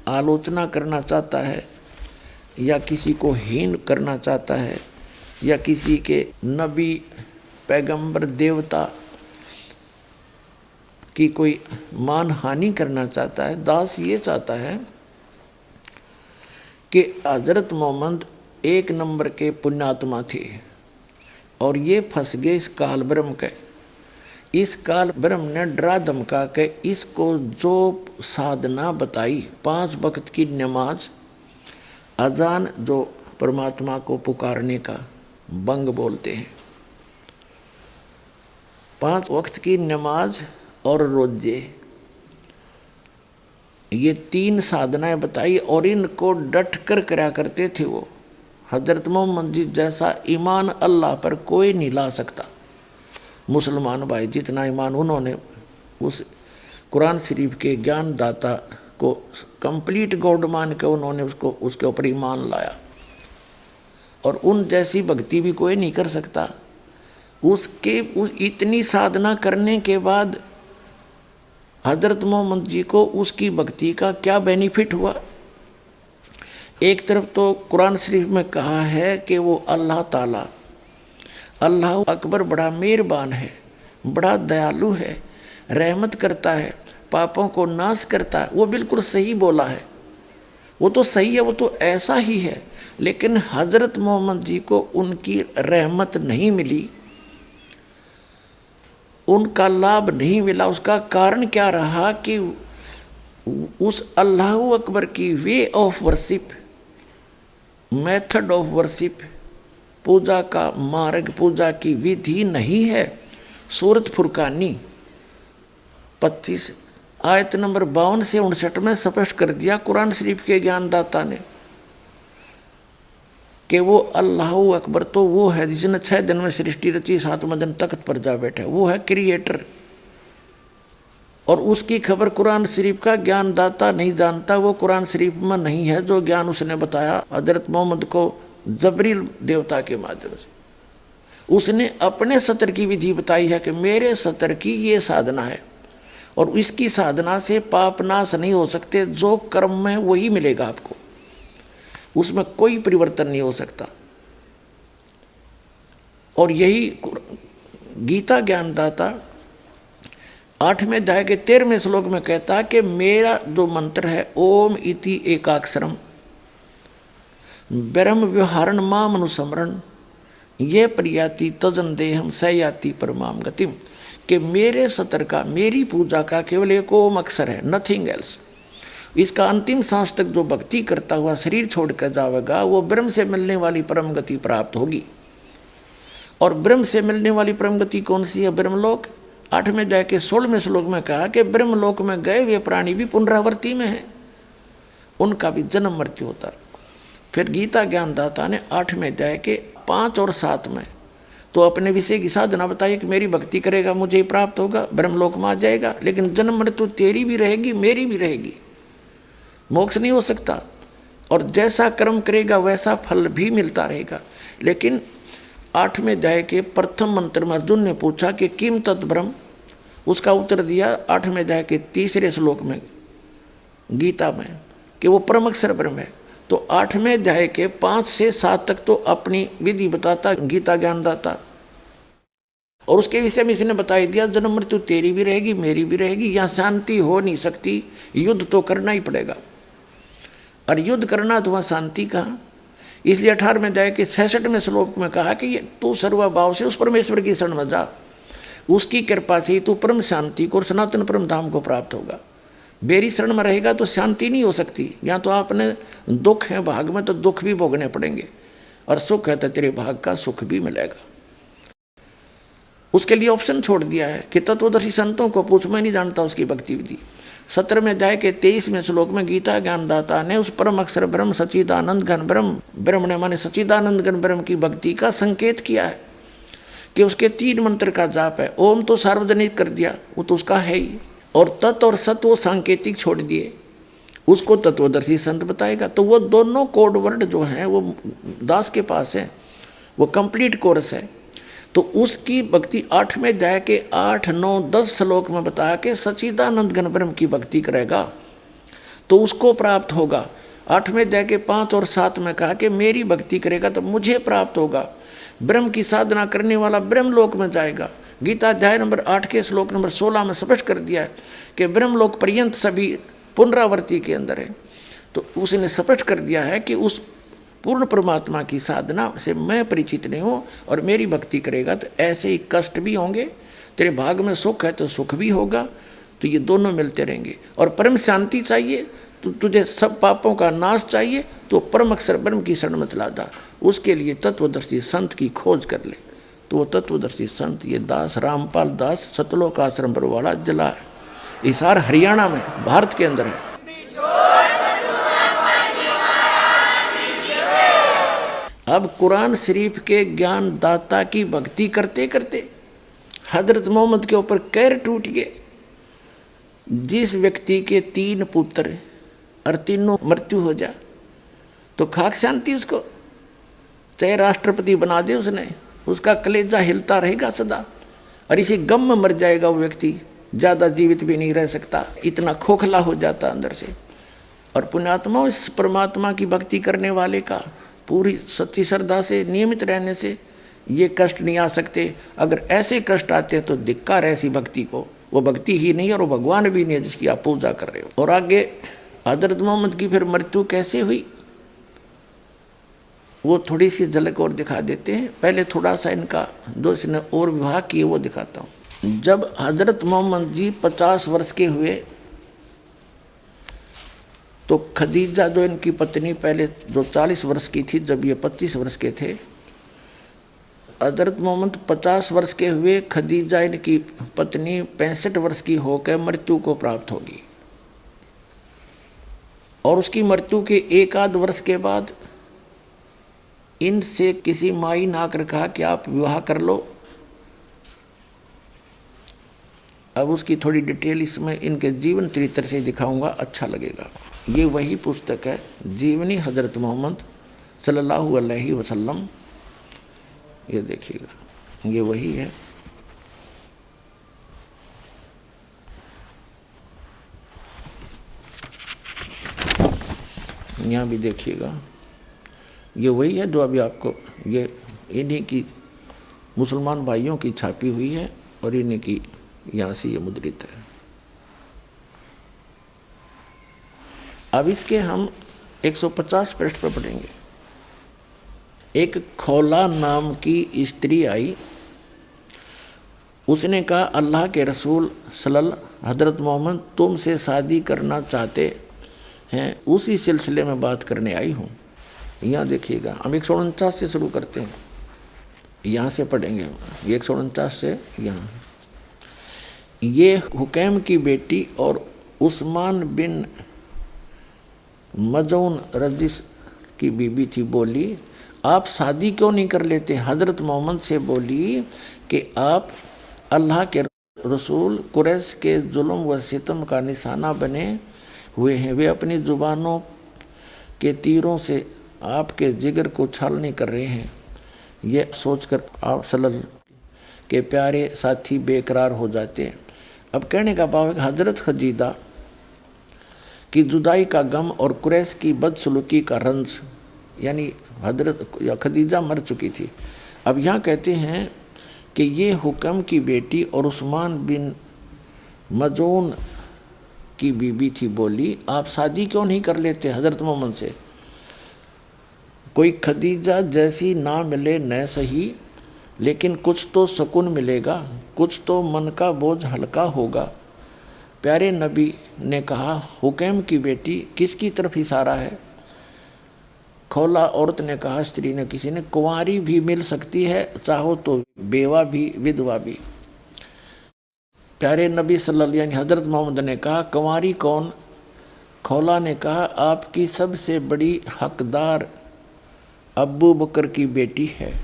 आलोचना करना चाहता है या किसी को हीन करना चाहता है या किसी के नबी पैगंबर देवता की कोई मान हानि करना चाहता है, दास ये चाहता है कि हजरत मोहम्मद एक नंबर के पुण्यात्मा थे और ये फंस गए इस काल ब्रह्म के। इस काल ब्रह्म ने डरा धमका के इसको जो साधना बताई, 5 वक्त की नमाज, अजान जो परमात्मा को पुकारने का बंग बोलते हैं, 5 वक्त की नमाज और रोजे, ये 3 साधनाएं बताई और इनको डट कर करा करते थे वो। हजरत मोहम्मद जी जैसा ईमान अल्लाह पर कोई नहीं ला सकता। मुसलमान भाई जितना ईमान उन्होंने उस कुरान शरीफ के ज्ञानदाता को कंप्लीट गॉड मान के उन्होंने उसके ऊपर ईमान लाया, और उन जैसी भक्ति भी कोई नहीं कर सकता। उस इतनी साधना करने के बाद हजरत मोहम्मद जी को उसकी भक्ति का क्या बेनिफिट हुआ? एक तरफ तो कुरान शरीफ में कहा है कि वो अल्लाह ताला, अल्लाह अकबर बड़ा मेहरबान है, बड़ा दयालु है, रहमत करता है, पापों को नाश करता है। वो बिल्कुल सही बोला है, वो तो सही है, वो तो ऐसा ही है। लेकिन हजरत मोहम्मद जी को उनकी रहमत नहीं मिली, उनका लाभ नहीं मिला। उसका कारण क्या रहा कि उस अल्लाह अकबर की way of worship, method of worship, पूजा का मार्ग, पूजा की विधि नहीं है। सूरत फुरकानी 25 आयत नंबर 52 से 59 में स्पष्ट कर दिया कुरान शरीफ के ज्ञानदाता ने कि वो अल्लाह अकबर तो वो है जिसने 6 दिन में सृष्टि रची, 7वें दिन तख्त पर जा बैठे, वो है क्रिएटर। और उसकी खबर कुरान शरीफ का ज्ञानदाता नहीं जानता, वो कुरान शरीफ में नहीं है जो ज्ञान उसने बताया हजरत मोहम्मद को जबरील देवता के माध्यम से। उसने अपने सतर की विधि बताई है कि मेरे सतर की ये साधना है और इसकी साधना से पाप नाश नहीं हो सकते, जो कर्म में वही मिलेगा आपको, उसमें कोई परिवर्तन नहीं हो सकता। और यही गीता ज्ञानदाता 8वें अध्याय के 13वें श्लोक में कहता है कि मेरा जो मंत्र है ओम इति एकाक्षरम ब्रह्म व्यवहारण माम अनुस्मरण ये प्रयाति तजन देहम सयाति परमाम गतिम, कि मेरे सतर का, मेरी पूजा का केवल एक ओम अक्षर है, नथिंग एल्स। इसका अंतिम सांस तक जो भक्ति करता हुआ शरीर छोड़कर जाएगा वो ब्रह्म से मिलने वाली परम गति प्राप्त होगी। और ब्रह्म से मिलने वाली परम गति कौन सी है? ब्रह्मलोक। 8वें अध्याय के 16वें श्लोक में कहा कि ब्रह्मलोक में गए वे प्राणी भी पुनरावृत्ति में हैं, उनका भी जन्म मृत्यु होता है। फिर गीता ज्ञानदाता ने 8वें अध्याय के 5 और 7 में तो अपने विषय की साधना बताई कि मेरी भक्ति करेगा मुझे प्राप्त होगा, ब्रह्मलोक में आ जाएगा, लेकिन जन्म मृत्यु तेरी भी रहेगी मेरी भी रहेगी, मोक्ष नहीं हो सकता। और जैसा कर्म करेगा वैसा फल भी मिलता रहेगा। लेकिन 8वें अध्याय के प्रथम मंत्र में अर्जुन ने पूछा कि किम तत् ब्रह्म, उसका उत्तर दिया 8वें अध्याय के 3रे श्लोक में गीता में कि वो परम अक्षर ब्रह्म है। तो 8वें अध्याय के 5 से 7 तक तो अपनी विधि बताता गीता ज्ञानदाता, और उसके विषय में इसने बता दिया जन्म मृत्यु तेरी भी रहेगी मेरी भी रहेगी, यहाँ शांति हो नहीं सकती, युद्ध तो करना ही पड़ेगा। और युद्ध करना तो वहाँ शांति कहाँ, इसलिए 18वें अध्याय के 66वें श्लोक में कहा कि तू सर्वभाव से उस परमेश्वर की शरण में जा, उसकी कृपा से ही तू परम शांति को और सनातन परम धाम को प्राप्त होगा। मेरी शरण में रहेगा तो शांति नहीं हो सकती, या तो आपने दुख है भाग में तो दुख भी भोगने पड़ेंगे, और सुख है तो तेरे भाग का सुख भी मिलेगा। उसके लिए ऑप्शन छोड़ दिया है कि तत्वदर्शी संतों को पूछ, मैं नहीं जानता उसकी भक्ति विधि। 17वें अध्याय के 23वें श्लोक में गीता ज्ञानदाता ने उस परम अक्षर ब्रह्म सच्चिदानंद घन ब्रह्म, ब्रह्म ने माने सच्चिदानंद घन ब्रह्म की भक्ति का संकेत किया है कि उसके 3 मंत्र का जाप है। ओम तो सार्वजनिक कर दिया, वो तो उसका है ही, और तत् और सत वो सांकेतिक छोड़ दिए, उसको तत्वदर्शी संत बताएगा। तो वो दोनों कोड वर्ड जो हैं वो दास के पास है, वो कंप्लीट कोर्स है। तो उसकी भक्ति 8वें अध्याय के 8, 9, 10 श्लोक में बताया कि सच्चिदानंद घन ब्रह्म की भक्ति करेगा तो उसको प्राप्त होगा। 8वें अध्याय के 5 और 7 में कहा कि मेरी भक्ति करेगा तो मुझे प्राप्त होगा। ब्रह्म की साधना करने वाला ब्रह्मलोक में जाएगा। गीता अध्याय नंबर 8 के श्लोक नंबर 16 में स्पष्ट कर दिया है कि ब्रह्मलोक पर्यंत सभी पुनरावृत्ति के अंदर है। तो उसने स्पष्ट कर दिया है कि उस पूर्ण परमात्मा की साधना से मैं परिचित नहीं हूँ, और मेरी भक्ति करेगा तो ऐसे ही कष्ट भी होंगे, तेरे भाग में सुख है तो सुख भी होगा, तो ये दोनों मिलते रहेंगे। और परम शांति चाहिए तो तुझे सब पापों का नाश चाहिए तो परम अक्षर ब्रह्म की शरण में चला जा। उसके लिए तत्वदर्शी संत की खोज कर ले। तो वो तत्वदर्शी संत ये दास रामपाल दास सतलोक आश्रम पर वाला जिला है, हिसार हरियाणा में भारत के अंदर है। अब कुरान शरीफ के ज्ञान दाता की भक्ति करते करते हजरत मोहम्मद के ऊपर कैर टूट गए। जिस व्यक्ति के 3 पुत्र और तीनों मृत्यु हो जा तो खाक शांति उसको, चाहे राष्ट्रपति बना दे उसने, उसका कलेजा हिलता रहेगा सदा, और इसी गम में मर जाएगा वो व्यक्ति, ज़्यादा जीवित भी नहीं रह सकता, इतना खोखला हो जाता अंदर से। और पुण्यात्मा इस परमात्मा की भक्ति करने वाले का पूरी सच्ची श्रद्धा से नियमित रहने से ये कष्ट नहीं आ सकते। अगर ऐसे कष्ट आते हैं तो धिक्कार है ऐसी भक्ति को, वो भक्ति ही नहीं और वो भगवान भी नहीं है जिसकी आप पूजा कर रहे हो। और आगे हजरत मोहम्मद की फिर मृत्यु कैसे हुई वो थोड़ी सी झलक और दिखा देते हैं। पहले थोड़ा सा इनका जो इसने और विवाह किए वो दिखाता हूँ। जब हजरत मोहम्मद जी 50 वर्ष के हुए तो खदीजा जो इनकी पत्नी पहले जो 40 वर्ष की थी, जब ये 25 वर्ष के थे, हजरत मोहम्मद 50 वर्ष के हुए, खदीजा इनकी पत्नी 65 वर्ष की होकर मृत्यु को प्राप्त होगी। और उसकी मृत्यु के 1 आध वर्ष के बाद इनसे किसी माई ने आकर कहा कि आप विवाह कर लो। अब उसकी थोड़ी डिटेल इसमें इनके जीवन चरित्र से दिखाऊंगा, अच्छा लगेगा। ये वही पुस्तक है जीवनी हजरत मोहम्मद सल्लल्लाहु अलैहि वसल्लम। ये देखिएगा, ये वही है। यहाँ भी देखिएगा, ये वही है जो अभी आपको, ये इन्हीं की मुसलमान भाइयों की छापी हुई है और इन्हीं की यहाँ से ये मुद्रित है। अब इसके हम 150 पृष्ठ पर पढ़ेंगे। एक खौला नाम की स्त्री आई, उसने कहा अल्लाह के रसूल सल्लल्लाहु हजरत मोहम्मद तुमसे शादी करना चाहते हैं, उसी सिलसिले में बात करने आई हूँ। यहाँ देखिएगा, हम 149 से शुरू करते हैं, यहाँ से पढ़ेंगे 149 से यहाँ। ये हुकैम की बेटी और उस्मान बिन मजऊन रजिस की बीबी थी, बोली आप शादी क्यों नहीं कर लेते। हजरत मोहम्मद से बोली कि आप अल्लाह के रसूल कुरैश के जुल्म व सितम का निशाना बने हुए हैं, वे अपनी जुबानों के तीरों से आपके जिगर को छालनी कर रहे हैं। ये सोचकर आप सल्लल्लाहु के प्यारे साथी बेकरार हो जाते हैं। अब कहने का भाव है कि हजरत खदीजा की जुदाई का गम और कुरैश की बदसलूकी का रंज, यानी हजरत या खदीजा मर चुकी थी। अब यहाँ कहते हैं कि ये हुक्म की बेटी और उस्मान बिन मजून की बीबी थी, बोली आप शादी क्यों नहीं कर लेते हजरत मोहम्मद से। कोई खदीजा जैसी ना मिले न सही, लेकिन कुछ तो सुकून मिलेगा, कुछ तो मन का बोझ हल्का होगा। प्यारे नबी ने कहा हुकैम की बेटी किसकी तरफ इशारा है। खौला औरत ने कहा, स्त्री ने, किसी ने, कुंवारी भी मिल सकती है, चाहो तो बेवा भी, विधवा भी। प्यारे नबी सल्लल्लाहु अलैहि हजरत मोहम्मद ने कहा कुंवारी कौन। खौला ने कहा आपकी सबसे बड़ी हकदार अब्बू बकर की बेटी है।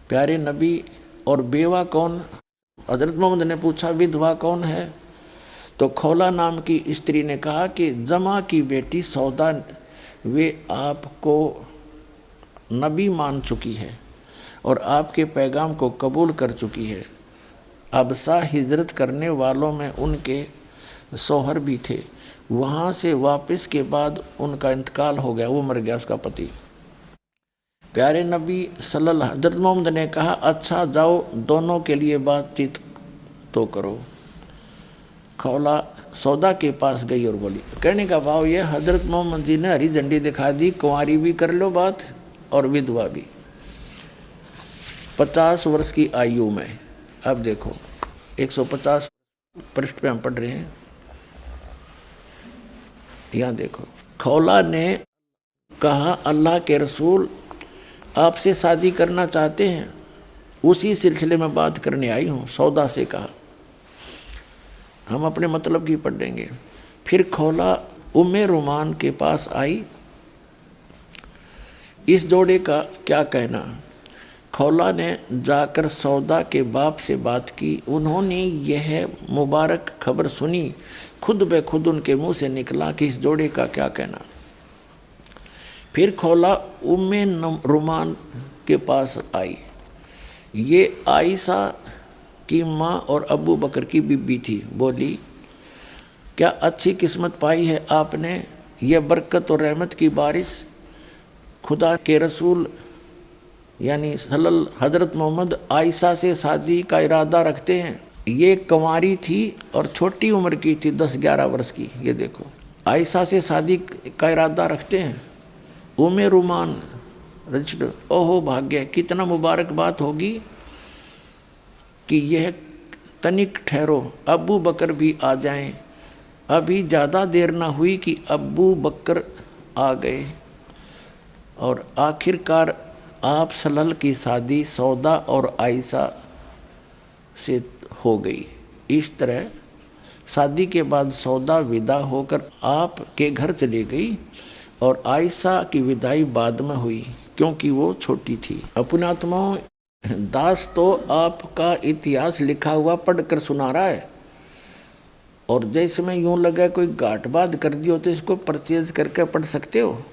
प्यारे नबी और बेवा कौन। हजरत मोहम्मद ने पूछा विधवा कौन है। तो खौला नाम की स्त्री ने कहा कि जमा की बेटी सौदा, वे आपको नबी मान चुकी है और आपके पैगाम को कबूल कर चुकी है। अबसा हिजरत करने वालों में उनके सोहर भी थे, वहाँ से वापस के बाद उनका इंतकाल हो गया, वो मर गया उसका पति। प्यारे नबी सल्लल्लाहु हज़रत मोहम्मद ने कहा अच्छा जाओ दोनों के लिए बातचीत तो करो। खौला सौदा के पास गई और बोली, कहने का भाव ये हज़रत मोहम्मद जी ने हरी झंडी दिखा दी, कुंवारी भी कर लो बात और विधवा भी, 50 वर्ष की आयु में। अब देखो 150 पृष्ठ पे हम पढ़ रहे हैं, यहाँ देखो। खौला ने कहा अल्लाह के रसूल आपसे शादी करना चाहते हैं, उसी सिलसिले में बात करने आई हूँ। सौदा से कहा हम अपने मतलब की पढ़ेंगे। फिर खौला उम्मे रुमान के पास आई, इस जोड़े का क्या कहना। खौला ने जाकर सौदा के बाप से बात की। उन्होंने यह मुबारक खबर सुनी, खुद ब खुद उनके मुंह से निकला कि इस जोड़े का क्या कहना। फिर खौला उम्मे रुमान के पास आई। ये आयशा की माँ और अबू बकर की बीबी थी। बोली क्या अच्छी किस्मत पाई है आपने, यह बरकत और रहमत की बारिश खुदा के रसूल यानी हज़रत मोहम्मद आयशा से शादी का इरादा रखते हैं। ये कंवारी थी और छोटी उम्र की थी, 10-11 वर्ष की। ये देखो आयशा से शादी का इरादा रखते हैं। उम्मे रुमान रजिस्टर्ड, ओहो भाग्य, कितना मुबारक बात होगी कि यह तनिक ठहरो, अबू बकर भी आ जाएं। अभी ज़्यादा देर ना हुई कि अबू बकर आ गए और आखिरकार आप सल्लल्लाहु की शादी सौदा और आयशा से हो गई। इस तरह शादी के बाद सौदा विदा होकर आप के घर चली गई और आयशा की विदाई बाद में हुई क्योंकि वो छोटी थी। अपने आत्माओं दास तो आपका इतिहास लिखा हुआ पढ़कर सुना रहा है और जैसे में यूं लगा कोई गांठ बात कर दी हो तो इसको परचेज करके पढ़ सकते हो।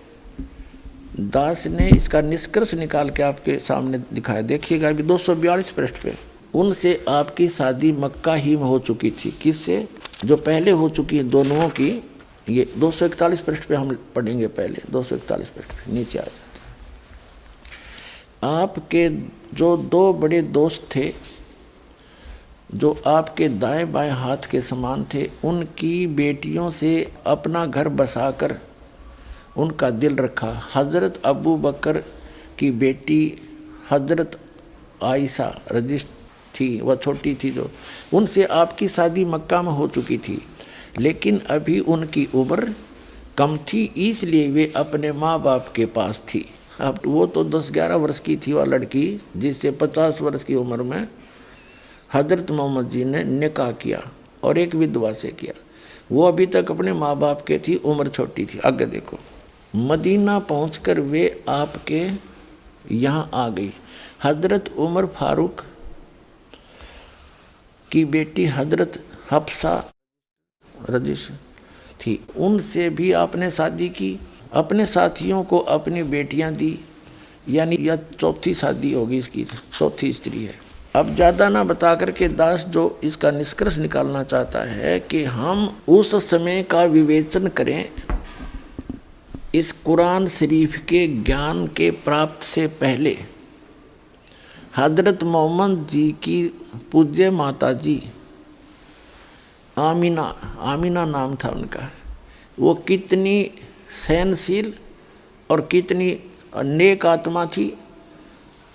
दास ने इसका निष्कर्ष निकाल के आपके सामने दिखाया। देखिएगा अभी 242 पृष्ठ पे, उनसे आपकी शादी मक्का ही में हो चुकी थी। किससे? जो पहले हो चुकी है दोनों की। ये 241 पृष्ठ पे हम पढ़ेंगे पहले, 241 पृष्ठ पे नीचे आ जाते हैं। आपके जो 2 बड़े दोस्त थे जो आपके दाएं बाएं हाथ के समान थे, उनकी बेटियों से अपना घर बसाकर उनका दिल रखा। हज़रत अबू बकर की बेटी हज़रत आयशा रजिस्ट थी, वह छोटी थी जो, उनसे आपकी शादी मक्का में हो चुकी थी, लेकिन अभी उनकी उम्र कम थी, इसलिए वे अपने माँ बाप के पास थी। अब वो तो 10-11 वर्ष की थी वह लड़की, जिससे 50 वर्ष की उम्र में हज़रत मोहम्मद जी ने निकाह किया और एक विधवा से किया। वो अभी तक अपने माँ बाप के थी, उम्र छोटी थी। आगे देखो, मदीना पहुंचकर वे आपके यहाँ आ गई। हज़रत उमर फारूक की बेटी हज़रत हफ्सा रजिश थी, उनसे भी आपने शादी की। अपने साथियों को अपनी बेटियां दी, यानी यह चौथी शादी होगी, इसकी चौथी स्त्री है। अब ज़्यादा ना बता करके दास जो इसका निष्कर्ष निकालना चाहता है कि हम उस समय का विवेचन करें। इस कुरान शरीफ के ज्ञान के प्राप्त से पहले हज़रत मोहम्मद जी की पूज्य माता जी आमिना नाम था उनका, वो कितनी सहनशील और कितनी नेक आत्मा थी।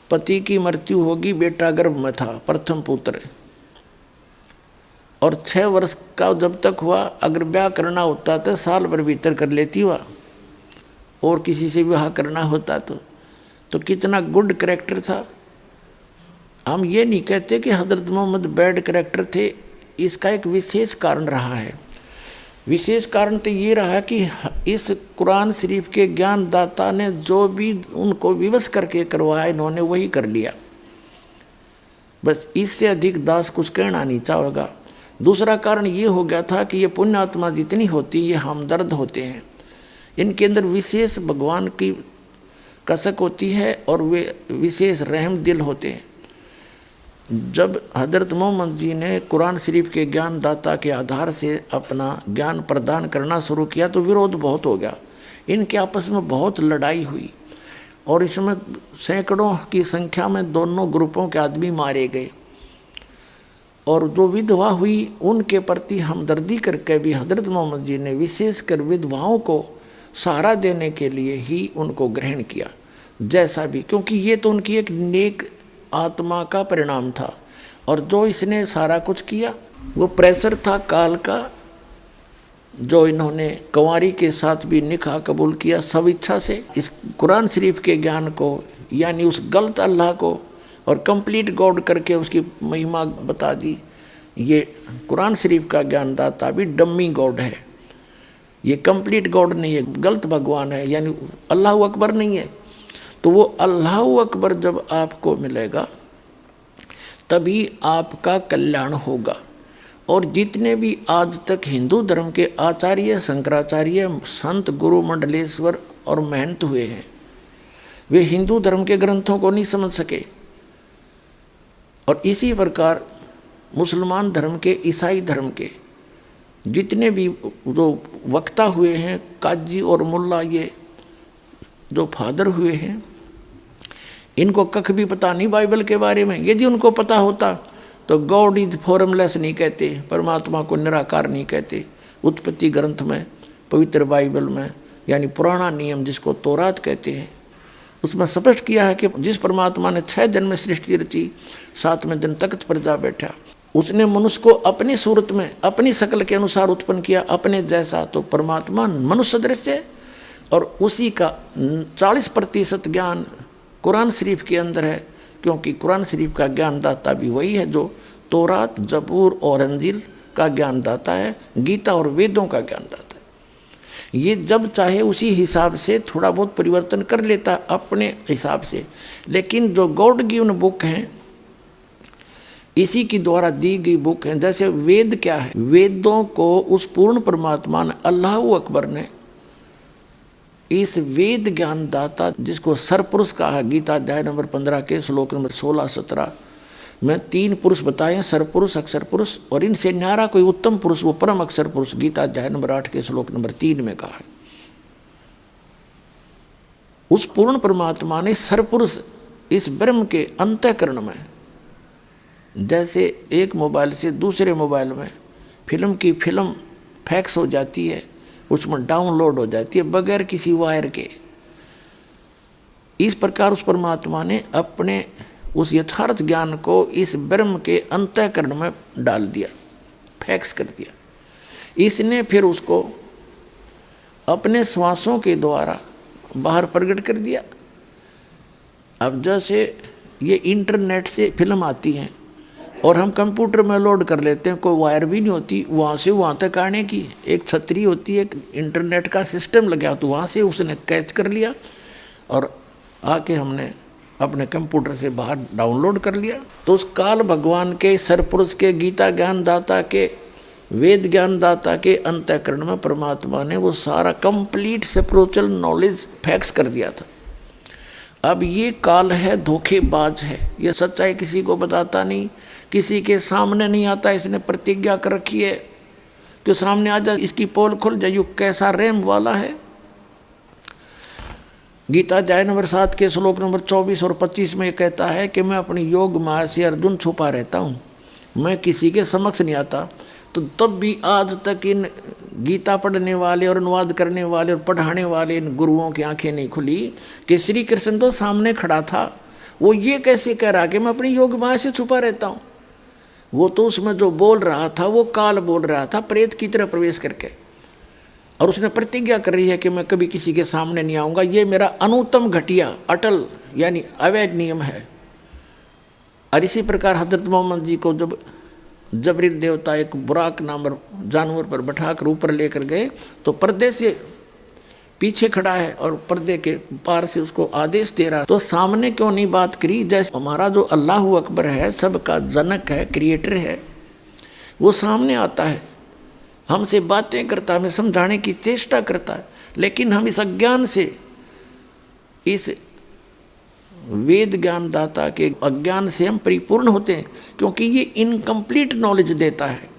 पति की मृत्यु होगी, बेटा गर्भ में था, प्रथम पुत्र, और 6 वर्ष का जब तक हुआ, अगर ब्याह करना होता तो साल भर भीतर कर लेती हुआ, और किसी से विवाह करना होता तो कितना गुड कैरेक्टर था। हम ये नहीं कहते कि हज़रत मोहम्मद बैड कैरेक्टर थे, इसका एक विशेष कारण रहा है। विशेष कारण तो ये रहा कि इस कुरान शरीफ के ज्ञानदाता ने जो भी उनको विवश करके करवाया, इन्होंने वही कर लिया। बस इससे अधिक दास कुछ कहना नहीं चाहेगा। दूसरा कारण ये हो गया था कि ये पुण्य आत्मा जितनी होती ये हमदर्द होते हैं, इनके अंदर विशेष भगवान की कसक होती है और वे विशेष रहम दिल होते हैं। जब हजरत मोहम्मद जी ने कुरान शरीफ के ज्ञानदाता के आधार से अपना ज्ञान प्रदान करना शुरू किया तो विरोध बहुत हो गया, इनके आपस में बहुत लड़ाई हुई और इसमें सैकड़ों की संख्या में दोनों ग्रुपों के आदमी मारे गए। और जो विधवा हुई उनके प्रति हमदर्दी करके भी हजरत मोहम्मद जी ने विशेषकर विधवाओं को सहारा देने के लिए ही उनको ग्रहण किया, जैसा भी, क्योंकि ये तो उनकी एक नेक आत्मा का परिणाम था। और जो इसने सारा कुछ किया वो प्रेशर था काल का, जो इन्होंने कुंवारी के साथ भी निकाह कबूल किया सब इच्छा से। इस कुरान शरीफ के ज्ञान को यानी उस गलत अल्लाह को और कंप्लीट गॉड करके उसकी महिमा बता दी। ये कुरान शरीफ का ज्ञानदाता भी डम्मी गॉड है, ये कंप्लीट गॉड नहीं है, गलत भगवान है, यानी अल्लाह अकबर नहीं है। तो वो अल्लाह अकबर जब आपको मिलेगा तभी आपका कल्याण होगा। और जितने भी आज तक हिंदू धर्म के आचार्य, शंकराचार्य, संत, गुरु, मंडलेश्वर और महंत हुए हैं, वे हिंदू धर्म के ग्रंथों को नहीं समझ सके। और इसी प्रकार मुसलमान धर्म के, ईसाई धर्म के जितने भी जो वक्ता हुए हैं, काजी और मुल्ला, ये जो फादर हुए हैं, इनको कख भी पता नहीं बाइबल के बारे में। यदि उनको पता होता तो गॉड इज फॉर्मलेस नहीं कहते, परमात्मा को निराकार नहीं कहते। उत्पत्ति ग्रंथ में, पवित्र बाइबल में, यानी पुराना नियम जिसको तौरात कहते हैं, उसमें स्पष्ट किया है कि जिस परमात्मा ने 6 दिन में सृष्टि रची, 7वें दिन तख्त पर जा बैठा, उसने मनुष्य को अपनी सूरत में, अपनी शक्ल के अनुसार उत्पन्न किया, अपने जैसा। तो परमात्मा मनुष्य सदृश है और उसी का 40% ज्ञान कुरान शरीफ के अंदर है, क्योंकि कुरान शरीफ का ज्ञानदाता भी वही है जो तौरात, जबूर और अंजील का ज्ञानदाता है, गीता और वेदों का ज्ञानदाता है। ये जब चाहे उसी हिसाब से थोड़ा बहुत परिवर्तन कर लेता अपने हिसाब से, लेकिन जो गॉड गिवन बुक हैं, इसी की द्वारा दी गई बुक है। जैसे वेद क्या है, वेदों को उस पूर्ण परमात्मा ने, अल्लाह अकबर ने, इस वेद ज्ञानदाता जिसको सरपुरुष कहा, गीता अध्याय नंबर 15 के श्लोक नंबर 16-17 में 3 पुरुष बताए, सरपुरुष, अक्षर पुरुष, और इनसे न्यारा कोई उत्तम पुरुष वो परम अक्षर पुरुष, गीता अध्याय नंबर 8 के श्लोक नंबर 3 में कहा है। उस पूर्ण परमात्मा ने सरपुरुष इस ब्रह्म के अंतःकरण में, जैसे एक मोबाइल से दूसरे मोबाइल में फिल्म की फिल्म फैक्स हो जाती है, उसमें डाउनलोड हो जाती है बगैर किसी वायर के, इस प्रकार उस परमात्मा ने अपने उस यथार्थ ज्ञान को इस ब्रह्म के अंतःकरण में डाल दिया, फैक्स कर दिया। इसने फिर उसको अपने श्वासों के द्वारा बाहर प्रकट कर दिया। अब जैसे ये इंटरनेट से फिल्म आती हैं और हम कंप्यूटर में लोड कर लेते हैं, कोई वायर भी नहीं होती, वहाँ से वहाँ तक आने की एक छतरी होती है, एक इंटरनेट का सिस्टम लगा, तो वहाँ से उसने कैच कर लिया और आके हमने अपने कंप्यूटर से बाहर डाउनलोड कर लिया। तो उस काल भगवान के, सरपुरुष के, गीता ज्ञानदाता के, वेद ज्ञानदाता के अंतःकरण में परमात्मा ने वो सारा कंप्लीट स्पिरिचुअल नॉलेज फैक्स कर दिया था। अब ये काल है, धोखेबाज है, ये सच्चाई किसी को बताता नहीं, किसी के सामने नहीं आता। इसने प्रतिज्ञा कर रखी है कि सामने आ जा, इसकी पोल खुल जाए, कैसा रेम वाला है। गीता अध्याय नंबर 7 के श्लोक नंबर 24 और 25 में कहता है कि मैं अपनी योग माया से अर्जुन छुपा रहता हूँ, मैं किसी के समक्ष नहीं आता। तो तब भी आज तक इन गीता पढ़ने वाले और अनुवाद करने वाले और पढ़ाने वाले इन गुरुओं की आंखें नहीं खुली कि श्री कृष्ण तो सामने खड़ा था, वो ये कैसे कह रहा कि मैं अपनी योग माया से छुपा रहता हूँ। वो तो उसमें जो बोल रहा था वो काल बोल रहा था प्रेत की तरह प्रवेश करके, और उसने प्रतिज्ञा कर रही है कि मैं कभी किसी के सामने नहीं आऊँगा, ये मेरा अनुत्तम घटिया अटल यानी अवैध नियम है। और इसी प्रकार हजरत मोहम्मद जी को जब जबरील देवता एक बुराक नाम जानवर पर बैठाकर ऊपर लेकर गए तो पर्दे से पीछे खड़ा है और पर्दे के पार से उसको आदेश दे रहा, तो सामने क्यों नहीं बात करी। जैसे हमारा जो अल्लाह अकबर है, सबका जनक है, क्रिएटर है, वो सामने आता है, हमसे बातें करता है, हमें समझाने की चेष्टा करता है, लेकिन हम इस अज्ञान से, इस वेद ज्ञान दाता के अज्ञान से हम परिपूर्ण होते हैं, क्योंकि ये इनकम्प्लीट नॉलेज देता है।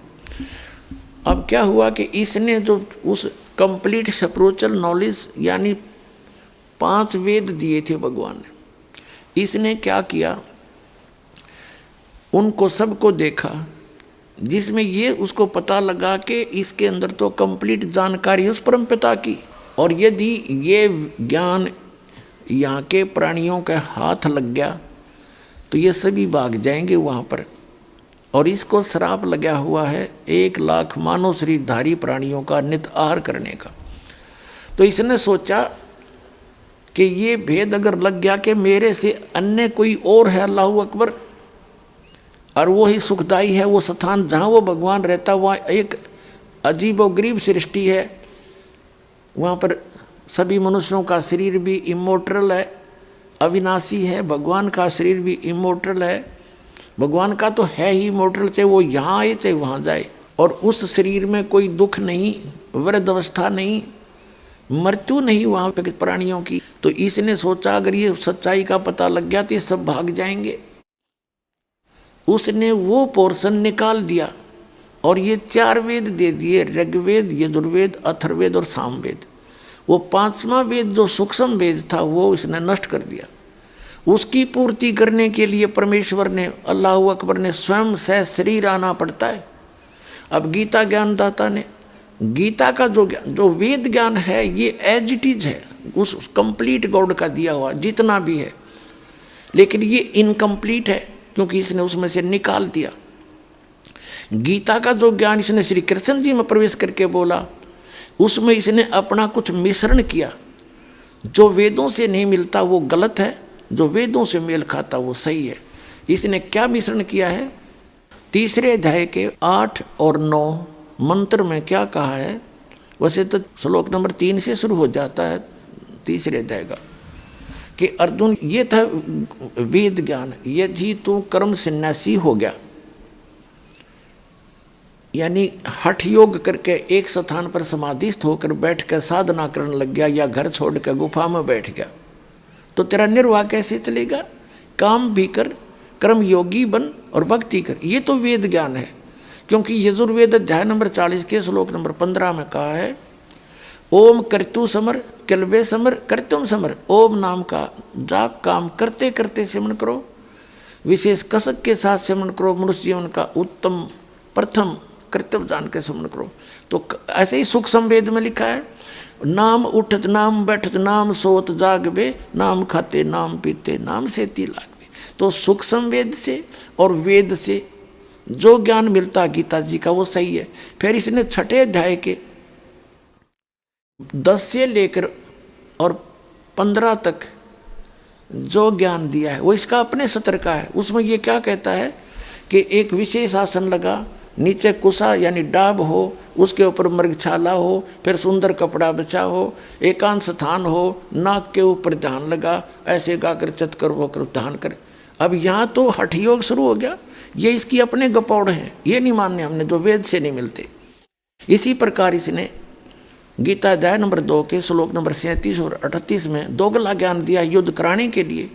अब क्या हुआ कि इसने जो उस कंप्लीट स्पिरिचुअल नॉलेज यानी 5 वेद दिए थे भगवान ने, इसने क्या किया, उनको सबको देखा, जिसमें ये उसको पता लगा कि इसके अंदर तो कंप्लीट जानकारी उस परम पिता की, और यदि ये ज्ञान यहाँ के प्राणियों के हाथ लग गया तो ये सभी भाग जाएंगे वहाँ पर। और इसको श्राप लगा हुआ है 1 लाख मानव शरीरधारी प्राणियों का नित आहार करने का। तो इसने सोचा कि ये भेद अगर लग गया कि मेरे से अन्य कोई और है अल्लाहू अकबर, और वो ही सुखदाई है, वो स्थान जहाँ वो भगवान रहता वहाँ एक अजीब और गरीब सृष्टि है, वहाँ पर सभी मनुष्यों का शरीर भी इमोर्टल है, अविनाशी है, भगवान का शरीर भी इमोर्टल है। भगवान का तो है ही इमोर्टल, चाहे वो यहाँ आए चाहे वहाँ जाए, और उस शरीर में कोई दुख नहीं, वृद्ध अवस्था नहीं, मृत्यु नहीं वहाँ पे प्राणियों की। तो इसने सोचा अगर ये सच्चाई का पता लग गया तो ये सब भाग जाएंगे। उसने वो पोर्शन निकाल दिया और ये 4 वेद दे दिए, ऋग्वेद, यजुर्वेद, अथर्ववेद और सामवेद। वो 5वां वेद जो सूक्ष्म वेद था वो इसने नष्ट कर दिया। उसकी पूर्ति करने के लिए परमेश्वर ने, अल्लाह अकबर ने स्वयं से शरीर आना पड़ता है। अब गीता ज्ञानदाता ने गीता का जो वेद ज्ञान है ये एज इट इज है, उस कंप्लीट गॉड का दिया हुआ जितना भी है, लेकिन ये इनकम्प्लीट है क्योंकि इसने उसमें से निकाल दिया। गीता का जो ज्ञान इसने श्री कृष्ण जी में प्रवेश करके बोला, उसमें इसने अपना कुछ मिश्रण किया। जो वेदों से नहीं मिलता वो गलत है, जो वेदों से मेल खाता वो सही है। इसने क्या मिश्रण किया है? 3रे अध्याय के 8 और 9 मंत्र में क्या कहा है? वैसे तो श्लोक नंबर 3 से शुरू हो जाता है 3रे अध्याय का, कि अर्जुन ये था वेद ज्ञान, यदि तू कर्म सन्यासी हो गया, यानी हठ योग करके एक स्थान पर समाधिस्थ होकर बैठ कर साधना करने लग गया, या घर छोड़ कर गुफा में बैठ गया, तो तेरा निर्वाह कैसे चलेगा? काम भी कर, कर्म योगी बन और भक्ति कर। ये तो वेद ज्ञान है, क्योंकि यजुर्वेद अध्याय नंबर 40 के श्लोक नंबर 15 में कहा है, ओम कर्तु समर कल्वे समर कर्तुम समर। ओम नाम का जाप काम करते करते सिमरण करो, विशेष कसक के साथ सिमरण करो, मनुष्य जीवन का उत्तम प्रथम कर्तव्य जान के सिमरण करो। तो ऐसे ही सूक्ष्म वेद में लिखा है, नाम उठत नाम बैठत नाम सोत जागबे, नाम खाते नाम पीते नाम सेती लागबे। तो सूक्ष्म वेद से और वेद से जो ज्ञान मिलता गीता जी का वो सही है। फिर इसने 6ठे अध्याय के 10 से लेकर और 15 तक जो ज्ञान दिया है वो इसका अपने सत्र का है। उसमें ये क्या कहता है कि एक विशेष आसन लगा, नीचे कुसा यानी डाब हो, उसके ऊपर मृगछाला हो, फिर सुंदर कपड़ा बिछा हो, एकांत स्थान हो, नाक के ऊपर ध्यान लगा, ऐसे गाकर चतकर होकर ध्यान कर। अब यहाँ तो हठ योग शुरू हो गया। ये इसकी अपने गपौड़ हैं, ये नहीं मानने हमने, जो वेद से नहीं मिलते। इसी प्रकार इसने गीता अध्याय नंबर 2 के श्लोक नंबर 37 और 38 में दोगला ज्ञान दिया युद्ध कराने के लिए।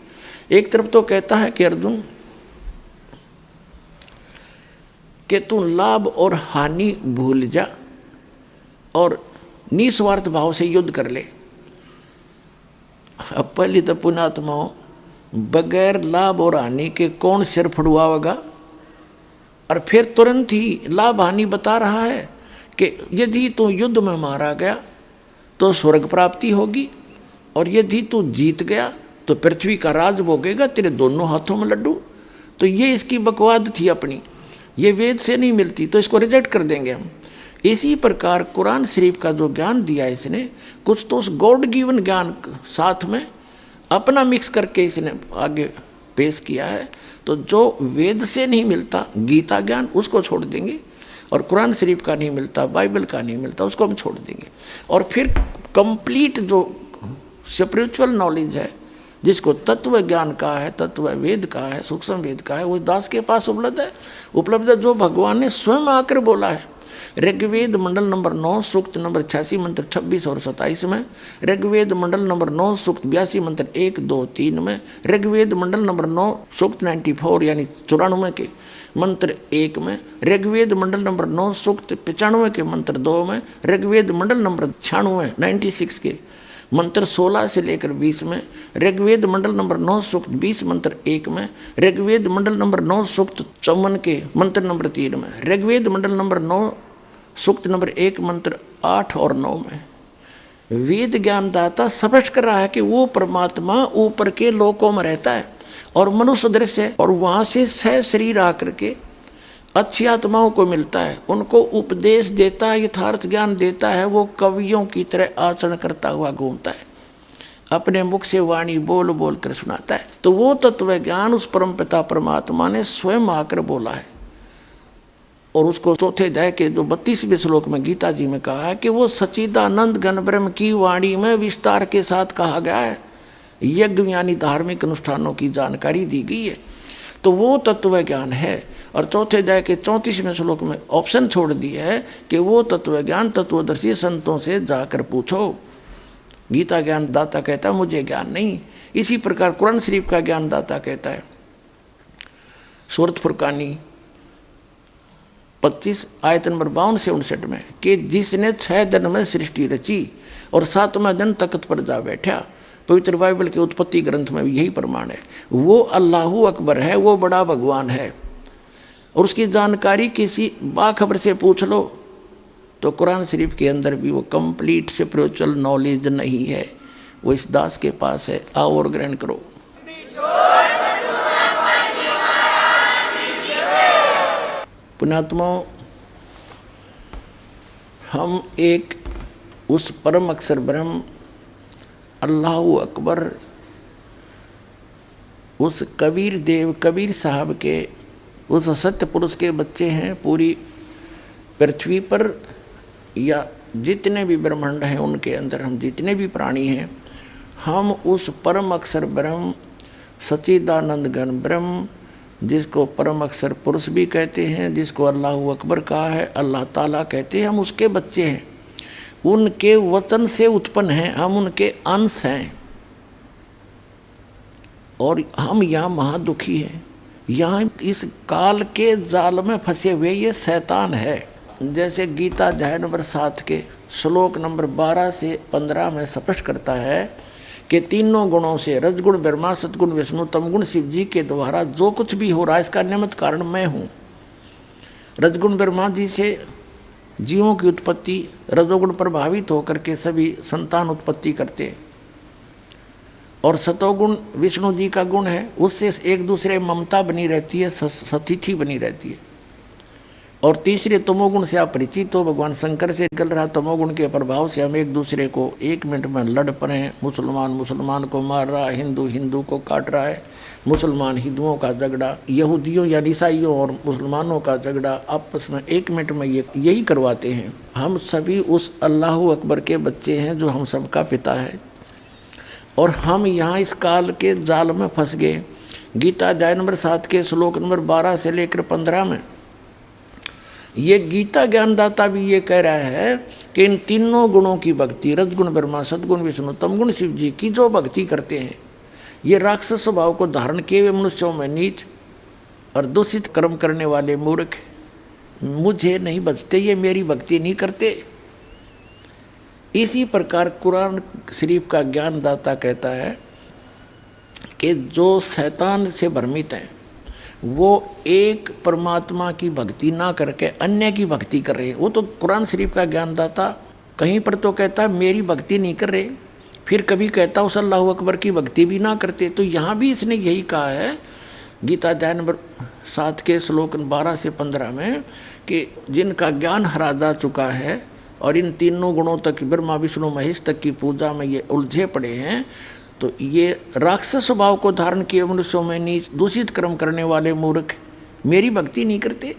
एक तरफ तो कहता है कि अर्जुन कि तू लाभ और हानि भूल जा और निस्वार्थ भाव से युद्ध कर ले। अब पहले तो पुण्यात्माओं, बगैर लाभ और हानि के कौन सिर फुड़वाएगा? और फिर तुरंत ही लाभ हानि बता रहा है कि यदि तू युद्ध में मारा गया तो स्वर्ग प्राप्ति होगी, और यदि तू जीत गया तो पृथ्वी का राज भोगेगा, तेरे दोनों हाथों में लड्डू। तो ये इसकी बकवाद थी अपनी, ये वेद से नहीं मिलती, तो इसको रिजेक्ट कर देंगे हम। इसी प्रकार कुरान शरीफ का जो ज्ञान दिया है इसने, कुछ तो उस गॉड गिवन ज्ञान साथ में अपना मिक्स करके इसने आगे पेश किया है। तो जो वेद से नहीं मिलता गीता ज्ञान, उसको छोड़ देंगे, और कुरान शरीफ का नहीं मिलता, बाइबल का नहीं मिलता, उसको हम छोड़ देंगे। और फिर कंप्लीट जो स्पिरिचुअल नॉलेज है, जिसको तत्व ज्ञान का है, तत्व वेद का है, सूक्ष्म वेद का है, वो दास के पास उपलब्ध है, जो भगवान ने स्वयं आकर बोला है। ऋग्वेद मंडल नंबर 9 सूक्त नंबर 86 मंत्र 26 और 27 में, ऋग्वेद मंडल नंबर 9 सूक्त 82 मंत्र 1, 2, 3 में, ऋग्वेद मंडल नंबर 9 सूक्त 94 यानी 94 के मंत्र 1 में, ऋग्वेद मंडल नंबर 9 सूक्त 95 के मंत्र 2 में, ऋग्वेद मंडल नंबर 96 के मंत्र 16 से लेकर 20 में, ऋग्वेद मंडल नंबर 9 सूक्त 20 मंत्र 1 में, ऋग्वेद मंडल नंबर 9 सूक्त 54 के मंत्र नंबर 3 में, ऋग्वेद मंडल नंबर 9 सूक्त नंबर 1 मंत्र 8 और 9 में। वेद ज्ञानदाता स्पष्ट कर रहा है कि वो परमात्मा ऊपर के लोकों में रहता है और मनुष्य दृश्य है, और वहाँ से सह शरीर आकर के अच्छी आत्माओं को मिलता है, उनको उपदेश देता है, यथार्थ ज्ञान देता है। वो कवियों की तरह आचरण करता हुआ घूमता है, अपने मुख से वाणी बोल बोल कर सुनाता है। तो वो तत्व ज्ञान उस परमपिता परमात्मा ने स्वयं आकर बोला है, और उसको चौथे अध्याय के जो 32वें श्लोक में गीता जी में कहा है कि वो सच्चिदानंद घन ब्रह्म की वाणी में विस्तार के साथ कहा गया है, यज्ञ यानी धार्मिक अनुष्ठानों की जानकारी दी गई है। तो वो तत्व ज्ञान है, और चौथे अध्याय के 34वें श्लोक में ऑप्शन छोड़ दिया है कि वो तत्व ज्ञान तत्वदर्शी संतों से जाकर पूछो। गीता ज्ञान दाता कहता है मुझे ज्ञान नहीं। इसी प्रकार कुरान शरीफ का ज्ञान दाता कहता है सूरत फुरकानी 25 आयत नंबर 52 से 59 में कि जिसने 6 दिन में सृष्टि रची और 7वां दिन तख्त पर जा बैठा। पवित्र बाइबल के उत्पत्ति ग्रंथ में भी यही प्रमाण है। वो अल्लाहु अकबर है, वो बड़ा भगवान है, और उसकी जानकारी किसी बाखबर से पूछ लो तो कुरान शरीफ के अंदर भी वो कंप्लीट स्पिरिचुअल नॉलेज नहीं है, वो इस दास के पास है। आओ और ग्रहण करो। पुण्यात्माओं, हम एक उस परम अक्षर ब्रह्म अल्लाहु अकबर, उस कबीर देव कबीर साहब के, उस सत्य पुरुष के बच्चे हैं। पूरी पृथ्वी पर या जितने भी ब्रह्मांड हैं उनके अंदर हम जितने भी प्राणी हैं, हम उस परम अक्षर ब्रह्म सच्चिदानंद घन ब्रह्म, जिसको परम अक्षर पुरुष भी कहते हैं, जिसको अल्लाहु अकबर कहा है, अल्लाह ताला कहते हैं, हम उसके बच्चे हैं। उनके वचन से उत्पन्न हैं, हम उनके अंश हैं, और हम यहाँ महादुखी हैं। यहाँ इस काल के जाल में फंसे हुए ये शैतान है। जैसे गीता अध्याय नंबर 7 के श्लोक नंबर 12 से 15 में स्पष्ट करता है कि तीनों गुणों से रजगुण ब्रह्मा, सतगुण विष्णु, तमगुण शिव जी के द्वारा जो कुछ भी हो रहा है इसका निमित्त कारण मैं हूँ। रजगुण ब्रह्मा जी से जीवों की उत्पत्ति, रजोगुण प्रभावित होकर के सभी संतान उत्पत्ति करते हैं, और सतोगुण विष्णु जी का गुण है, उससे एक दूसरे ममता बनी रहती है, सतिथि बनी रहती है। और तीसरे तमोगुण से आप परिचित हो, भगवान शंकर से निकल रहा तमोगुण के प्रभाव से हम एक दूसरे को 1 मिनट में लड़ पड़े। मुसलमान मुसलमान को मार रहा है, हिंदू हिंदू को काट रहा है, मुसलमान हिंदुओं का झगड़ा, यहूदियों या ईसाइयों और मुसलमानों का झगड़ा आपस में 1 मिनट में यही करवाते हैं। हम सभी उस अल्लाहु अकबर के बच्चे हैं जो हम सबका पिता है, और हम यहाँ इस काल के जाल में फंस गए। गीता अध्याय नंबर 7 के श्लोक नंबर 12 से लेकर 15 में ये गीता ज्ञानदाता भी ये कह रहा है कि इन तीनों गुणों की भक्ति, रजगुण ब्रह्मा, सद्गुण विष्णु, तमगुण शिव जी की जो भक्ति करते हैं, ये राक्षस स्वभाव को धारण किए हुए मनुष्यों में नीच और दूषित कर्म करने वाले मूर्ख मुझे नहीं बचते, ये मेरी भक्ति नहीं करते। इसी प्रकार कुरान शरीफ का ज्ञानदाता कहता है कि जो शैतान से भ्रमित हैं वो एक परमात्मा की भक्ति ना करके अन्य की भक्ति कर रहे हैं। वो तो कुरान शरीफ का ज्ञानदाता कहीं पर तो कहता है मेरी भक्ति नहीं कर रहे, फिर कभी कहता उस अल्लाहु अकबर की भक्ति भी ना करते। तो यहाँ भी इसने यही कहा है गीता अध्याय नंबर 7 के श्लोक 12 से 15 में कि जिनका ज्ञान हरा जा चुका है और इन तीनों गुणों तक ब्रह्मा विष्णु महेश तक की पूजा में ये उलझे पड़े हैं, तो ये राक्षस स्वभाव को धारण किए मनुष्यों में नीच दूषित कर्म करने वाले मूर्ख मेरी भक्ति नहीं करते।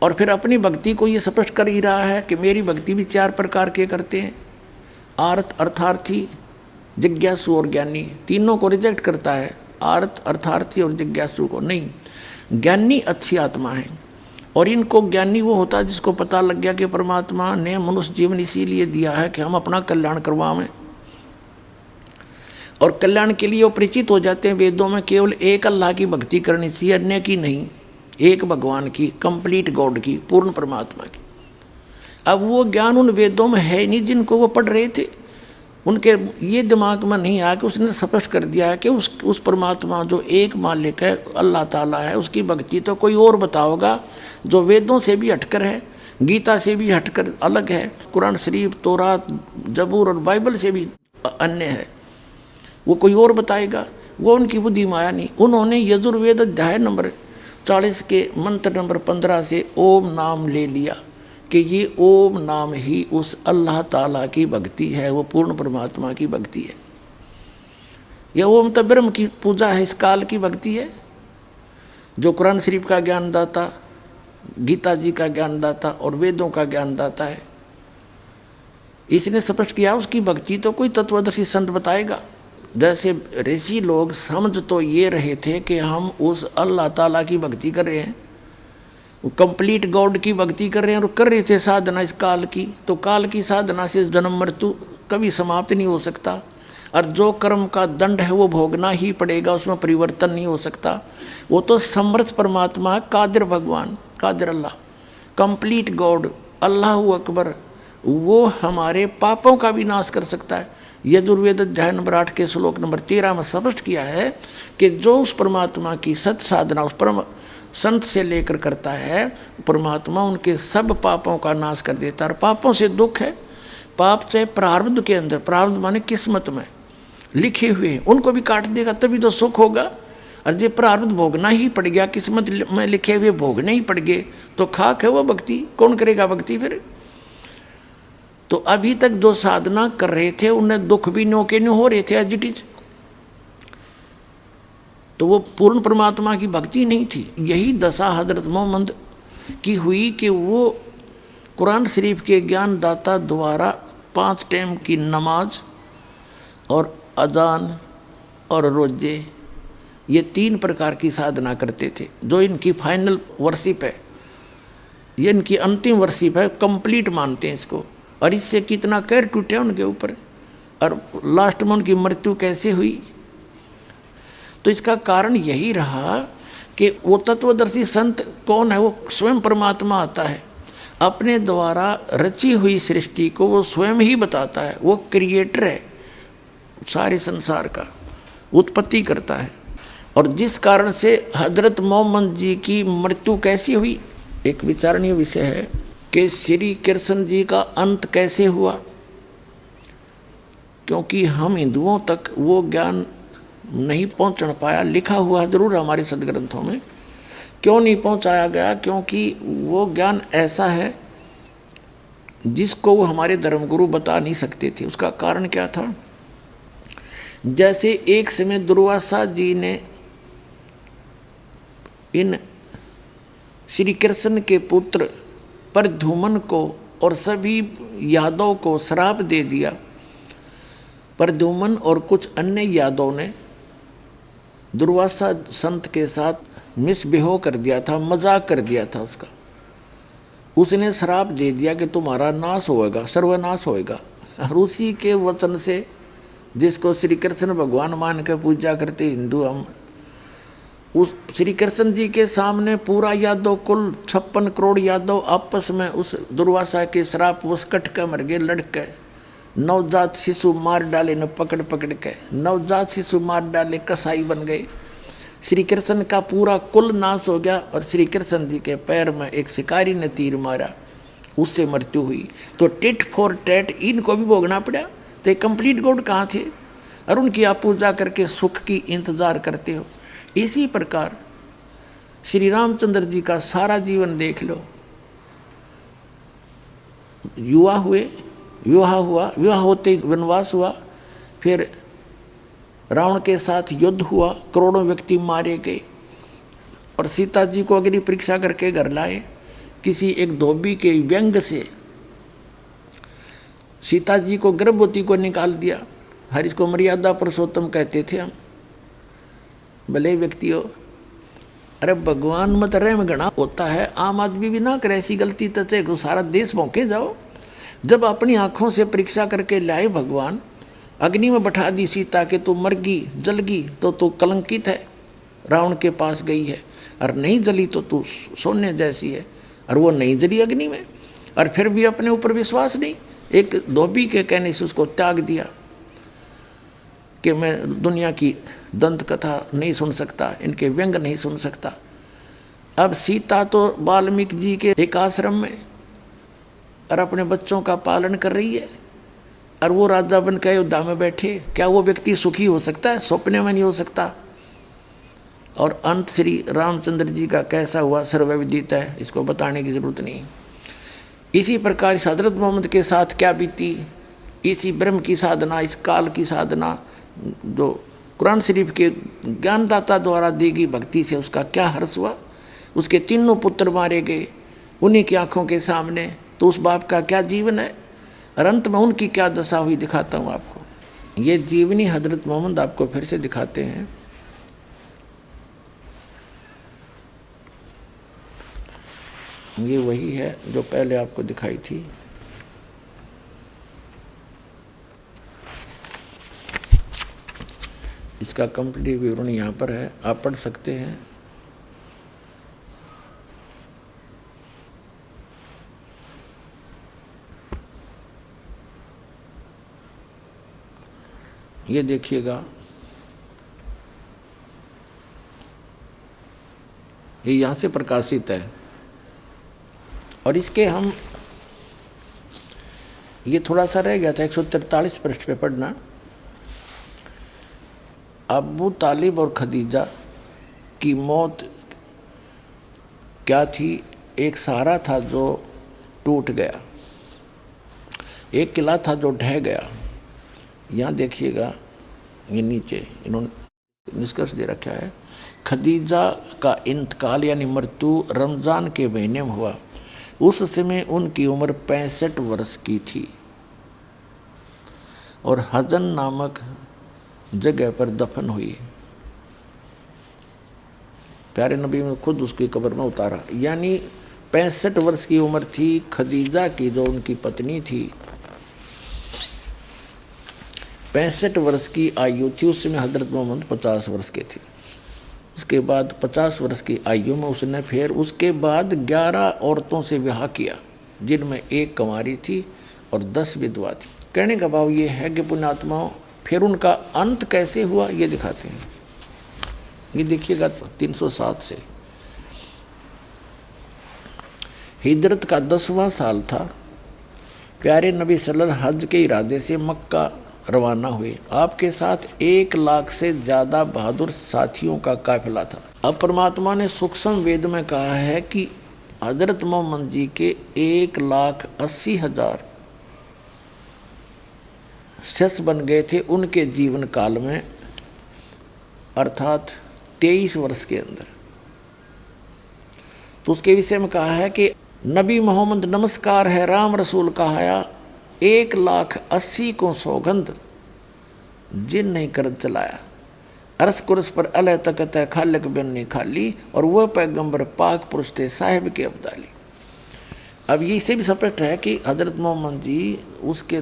और फिर अपनी भक्ति को ये स्पष्ट कर ही रहा है कि मेरी भक्ति भी 4 प्रकार के करते हैं, आर्त, अर्थार्थी, जिज्ञासु और ज्ञानी। तीनों को रिजेक्ट करता है, आर्त, अर्थार्थी और जिज्ञासु को नहीं। ज्ञानी अच्छी आत्मा है, और इनको ज्ञानी वो होता है जिसको पता लग गया कि परमात्मा ने मनुष्य जीवन इसीलिए दिया है कि हम अपना कल्याण करवाएं, और कल्याण के लिए वो परिचित हो जाते हैं। वेदों में केवल एक अल्लाह की भक्ति करनी चाहिए, अन्य की नहीं, एक भगवान की, कंप्लीट गॉड की, पूर्ण परमात्मा की। अब वो ज्ञान उन वेदों में है नहीं जिनको वो पढ़ रहे थे, उनके ये दिमाग में नहीं आया कि उसने स्पष्ट कर दिया है कि उस परमात्मा जो एक मालिक है, अल्लाह ताला है, उसकी भक्ति तो कोई और बताओगा जो वेदों से भी हटकर है, गीता से भी हटकर अलग है, कुरान शरीफ, तौरात, जबूर और बाइबल से भी अन्य है, वो कोई और बताएगा। वो उनकी बुद्धि में आया नहीं। उन्होंने यजुर्वेद अध्याय नंबर 40 के मंत्र नंबर 15 से ओम नाम ले लिया कि ये ओम नाम ही उस अल्लाह ताला की भक्ति है, वो पूर्ण परमात्मा की भक्ति है। यह ओम तो ब्रह्म की पूजा है, इस काल की भक्ति है। जो कुरान शरीफ का ज्ञानदाता, गीता जी का ज्ञानदाता और वेदों का ज्ञानदाता है, इसने स्पष्ट किया उसकी भक्ति तो कोई तत्वदर्शी संत बताएगा। जैसे ऋषि लोग समझ तो ये रहे थे कि हम उस अल्लाह ताला की भक्ति कर रहे हैं, कंप्लीट गॉड की भक्ति कर रहे हैं, और कर रहे थे साधना इस काल की, तो काल की साधना से जन्म मृत्यु कभी समाप्त नहीं हो सकता, और जो कर्म का दंड है वो भोगना ही पड़ेगा, उसमें परिवर्तन नहीं हो सकता। वो तो समर्थ परमात्मा, कादिर भगवान, कादिर अल्लाह, कंप्लीट गॉड, अल्लाह अकबर, वो हमारे पापों का भी नाश कर सकता है। यजुर्वेद अध्याय नंबर 8 के श्लोक नंबर 13 में स्पष्ट किया है कि जो उस परमात्मा की सत साधना उस परम संत से लेकर करता है, परमात्मा उनके सब पापों का नाश कर देता है। और पापों से दुख है, पाप चाहे प्रारब्ध के अंदर, प्रारब्ध माने किस्मत में लिखे हुए, उनको भी काट देगा, तभी तो सुख होगा। और जो प्रारब्ध भोगना ही पड़ गया, किस्मत में लिखे हुए भोगने ही पड़ गए, तो खाक है वो भक्ति, कौन करेगा भक्ति फिर। तो अभी तक जो साधना कर रहे थे उन्हें दुख भी नो के नो हो रहे थे एज इट इज, तो वो पूर्ण परमात्मा की भक्ति नहीं थी। यही दशा हजरत मोहम्मद की हुई कि वो कुरान शरीफ के ज्ञानदाता द्वारा 5 टाइम की नमाज और अजान और रोजे, ये 3 प्रकार की साधना करते थे, जो इनकी फाइनल वर्शिप है, ये इनकी अंतिम वर्शिप है, कंप्लीट मानते हैं इसको। और इससे कितना कैर टूटे उनके ऊपर, और लास्ट में उनकी मृत्यु कैसे हुई। तो इसका कारण यही रहा कि वो तत्वदर्शी संत कौन है, वो स्वयं परमात्मा आता है, अपने द्वारा रची हुई सृष्टि को वो स्वयं ही बताता है, वो क्रिएटर है, सारे संसार का उत्पत्ति करता है। और जिस कारण से हजरत मोहम्मद जी की मृत्यु कैसी हुई, एक विचारणीय विषय है कि श्री कृष्ण जी का अंत कैसे हुआ, क्योंकि हम हिंदुओं तक वो ज्ञान नहीं पहुंच पाया। लिखा हुआ जरूर हमारे सदग्रंथों में, क्यों नहीं पहुंचाया गया, क्योंकि वो ज्ञान ऐसा है जिसको वो हमारे धर्मगुरु बता नहीं सकते थे। उसका कारण क्या था, जैसे एक समय दुर्वासा जी ने इन श्री कृष्ण के पुत्र प्रद्युम्न को और सभी यादव को श्राप दे दिया। प्रद्युम्न और कुछ अन्य यादव ने दुर्वासा संत के साथ मिसबिहेव कर दिया था, मजाक कर दिया था उसका। उसने श्राप दे दिया कि तुम्हारा नाश होएगा, सर्वनाश होएगा। और उसी के वचन से, जिसको श्री कृष्ण भगवान मान के पूजा करते हिंदू हम, उस श्री कृष्ण जी के सामने पूरा यादव कुल 56 करोड़ यादव आपस में उस दुर्वासा के श्राप वश कट के मर गए, लड़के। नवजात शिशु मार डाले न पकड़ पकड़ के, नवजात शिशु मार डाले, कसाई बन गए। श्री कृष्ण का पूरा कुल नाश हो गया। और श्री कृष्ण जी के पैर में एक शिकारी ने तीर मारा, उससे मृत्यु हुई। तो टिट फॉर टैट इनको भी भोगना पड़ा। तो ये कंप्लीट गॉड कहाँ थे, और उनकी आप पूजा करके सुख की इंतजार करते हो। इसी प्रकार श्री रामचंद्र जी का सारा जीवन देख लो। युवा हुए, विवाह हुआ, विवाह होते ही वनवास हुआ, फिर रावण के साथ युद्ध हुआ, करोड़ों व्यक्ति मारे गए, और सीता जी को अग्नि परीक्षा करके घर लाए। किसी एक धोबी के व्यंग से सीता जी को, गर्भवती को निकाल दिया। हर इसको मर्यादा पुरुषोत्तम कहते थे हम, भले व्यक्ति हो। अरे भगवान मत रहम गणा होता है, आम आदमी भी ना करे ऐसी गलती तो चाहे सारा देश भौंके जाओ। जब अपनी आँखों से परीक्षा करके लाए भगवान, अग्नि में बैठा दी सीता के तू मरगी जलगी तो तू कलंकित है, रावण के पास गई है, और नहीं जली तो तू सोने जैसी है। और वो नहीं जली अग्नि में, और फिर भी अपने ऊपर विश्वास नहीं, एक धोबी के कहने से उसको त्याग दिया कि मैं दुनिया की दंत कथा नहीं सुन सकता, इनके व्यंग नहीं सुन सकता। अब सीता तो वाल्मीकि जी के एक आश्रम में और अपने बच्चों का पालन कर रही है, और वो राजा बन के अयोध्या में बैठे। क्या वो व्यक्ति सुखी हो सकता है? सपने में नहीं हो सकता। और अंत श्री रामचंद्र जी का कैसा हुआ सर्वविदित है, इसको बताने की जरूरत नहीं। इसी प्रकार हजरत मोहम्मद के साथ क्या बीती, इसी ब्रह्म की साधना, इस काल की साधना, जो कुरान शरीफ के ज्ञानदाता द्वारा दी गई भक्ति से उसका क्या हर्ष हुआ। उसके तीनों पुत्र मारे गए उन्हीं की आंखों के सामने, तो उस बाप का क्या जीवन है, और अंत में उनकी क्या दशा हुई दिखाता हूँ आपको। ये जीवनी हजरत मोहम्मद आपको फिर से दिखाते हैं। ये वही है जो पहले आपको दिखाई थी। इसका कंप्लीट विवरण यहाँ पर है, आप पढ़ सकते हैं। ये देखिएगा, ये यहाँ से प्रकाशित है, और इसके हम ये थोड़ा सा रह गया था 143 पृष्ठ पे पढ़ना। अबू तालिब और खदीजा की मौत क्या थी? एक सहारा था जो टूट गया, एक किला था जो ढह गया। यहाँ देखिएगा, ये नीचे इन्होंने निष्कर्ष दे रखा है। खदीजा का इंतकाल यानी मृत्यु रमज़ान के महीने में हुआ। उस समय उनकी उम्र 65 वर्ष की थी और हजन नामक जगह पर दफन हुई। प्यारे नबी ने खुद उसकी कब्र में उतारा। यानी 65 वर्ष की उम्र थी खदीजा की, जो उनकी पत्नी थी। 65 वर्ष की आयु थी। उस समय हजरत मोहम्मद 50 वर्ष के थे। उसके बाद 50 वर्ष की आयु में उसने फिर उसके बाद 11 औरतों से विवाह किया, जिनमें एक कुंवारी थी और 10 विधवा थी। कहने का भाव ये है कि पुण्यात्माओं, फिर उनका अंत कैसे हुआ ये दिखाते हैं। ये देखिएगा 307 से। हिजरत का 10वां साल था। प्यारे नबी सल्लल्लाहु अलैहि वसल्लम हज के इरादे से मक्का रवाना हुए। आपके साथ 1 लाख से ज़्यादा बहादुर साथियों का काफिला था। अब परमात्मा ने सूक्ष्म वेद में कहा है कि हजरत मोहम्मद जी के 1,80,000 शिष्य बन गए थे उनके जीवन काल में, अर्थात 23 वर्ष के अंदर। तो उसके विषय में कहा है कि नबी मोहम्मद नमस्कार है राम रसूल कहाया, 1,80,000 को सौगंध जिन नहीं कर चलाया। अरस कुरस पर अलह तकत है खालिक बिन ने खाली, और वह पैगंबर पाक पुरुष थे साहिब के अब्दाली। अब ये इसे भी स्पष्ट है कि हजरत मोहम्मद जी उसके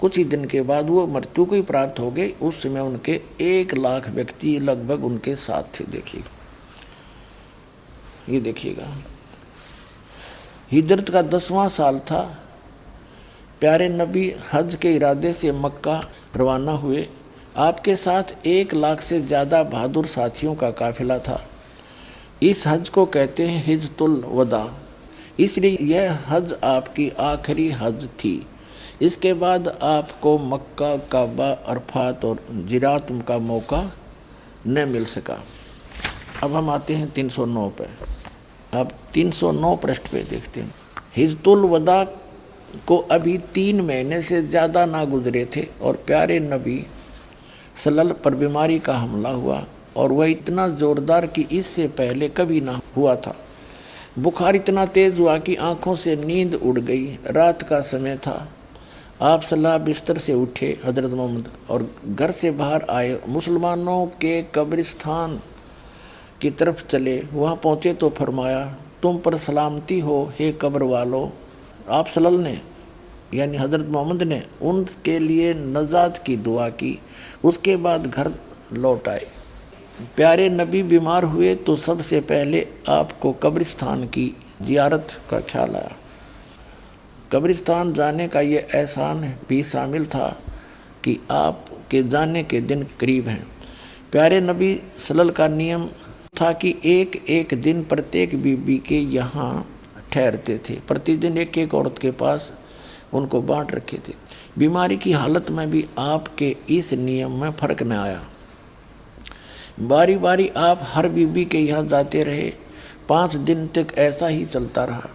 कुछ ही दिन के बाद वो मृत्यु को ही प्राप्त हो गए। उस समय उनके 1 लाख व्यक्ति लगभग उनके साथ थे। देखिए, ये देखिएगा, हिजरत का 10वां साल था। प्यारे नबी हज के इरादे से मक्का रवाना हुए। आपके साथ 1 लाख से ज़्यादा बहादुर साथियों का काफिला था। इस हज को कहते हैं हिजतुल वदा, इसलिए यह हज आपकी आखिरी हज थी। इसके बाद आपको मक्का, काबा, अरफात और जिरात का मौका न मिल सका। अब हम आते हैं 309 पे। अब 309 पृष्ठ पे देखते हैं। हिजतुल वदा को अभी 3 महीने से ज़्यादा ना गुजरे थे और प्यारे नबी सल्लल्लाहु पर बीमारी का हमला हुआ, और वह इतना ज़ोरदार कि इससे पहले कभी ना हुआ था। बुखार इतना तेज़ हुआ कि आँखों से नींद उड़ गई। रात का समय था। आप सल्लल्लाहु बिस्तर से उठे हजरत मोहम्मद और घर से बाहर आए। मुसलमानों के कब्रिस्तान की तरफ चले। वहाँ पहुँचे तो फरमाया, तुम पर सलामती हो हे कब्र वालों। आप सल्लल्लाहु ने यानी हज़रत मोहम्मद ने उनके लिए नजात की दुआ की। उसके बाद घर लौट आए। प्यारे नबी बीमार हुए तो सबसे पहले आपको कब्रिस्तान की जियारत का ख्याल आया। कब्रिस्तान जाने का ये एहसान भी शामिल था कि आपके जाने के दिन करीब हैं। प्यारे नबी सल्लल्लाहु का नियम था कि एक एक दिन प्रत्येक बीबी के यहाँ ठहरते थे। प्रतिदिन एक एक औरत के पास उनको बांट रखे थे। बीमारी की हालत में भी आपके इस नियम में फर्क न आया। बारी बारी आप हर बीबी के यहाँ जाते रहे। 5 दिन तक ऐसा ही चलता रहा।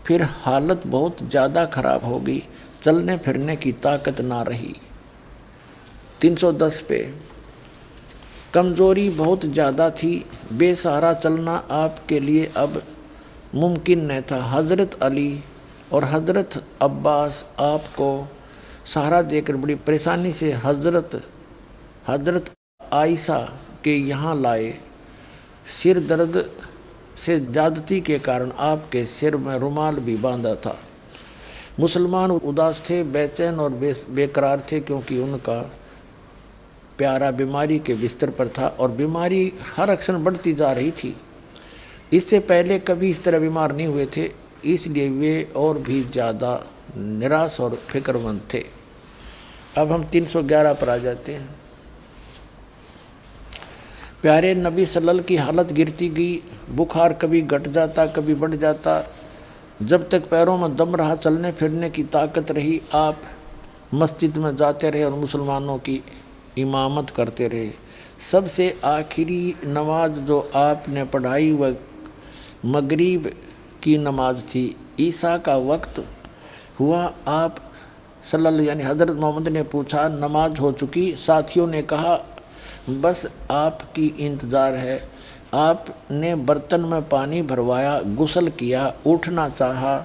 फिर हालत बहुत ज़्यादा खराब हो गई, चलने फिरने की ताकत ना रही। 310 पे कमज़ोरी बहुत ज़्यादा थी। बेसहारा चलना आपके लिए अब मुमकिन न था। हज़रत अली और हज़रत अब्बास आपको सहारा देकर बड़ी परेशानी से हज़रत आयशा के यहाँ लाए। सिर दर्द से ज़्यादती के कारण आपके सिर में रुमाल भी बांधा था। मुसलमान उदास थे, बेचैन और बेकरार थे, क्योंकि उनका प्यारा बीमारी के बिस्तर पर था और बीमारी हर अक्षण बढ़ती जा रही थी। इससे पहले कभी इस तरह बीमार नहीं हुए थे, इसलिए वे और भी ज़्यादा निराश और फिक्रमंद थे। अब हम 311 पर आ जाते हैं। प्यारे नबी सल्लल्लाहु की हालत गिरती गई। बुखार कभी घट जाता, कभी बढ़ जाता। जब तक पैरों में दम रहा, चलने फिरने की ताकत रही, आप मस्जिद में जाते रहे और मुसलमानों की इमामत करते रहे। सबसे आखिरी नमाज जो आपने पढ़ाई वह मगरिब की नमाज थी। ईसा का वक्त हुआ। आप सल्लल्लाहु यानी हज़रत मोहम्मद ने पूछा, नमाज हो चुकी? साथियों ने कहा, बस आपकी इंतज़ार है। आपने बर्तन में पानी भरवाया, गुस्ल किया, उठना चाहा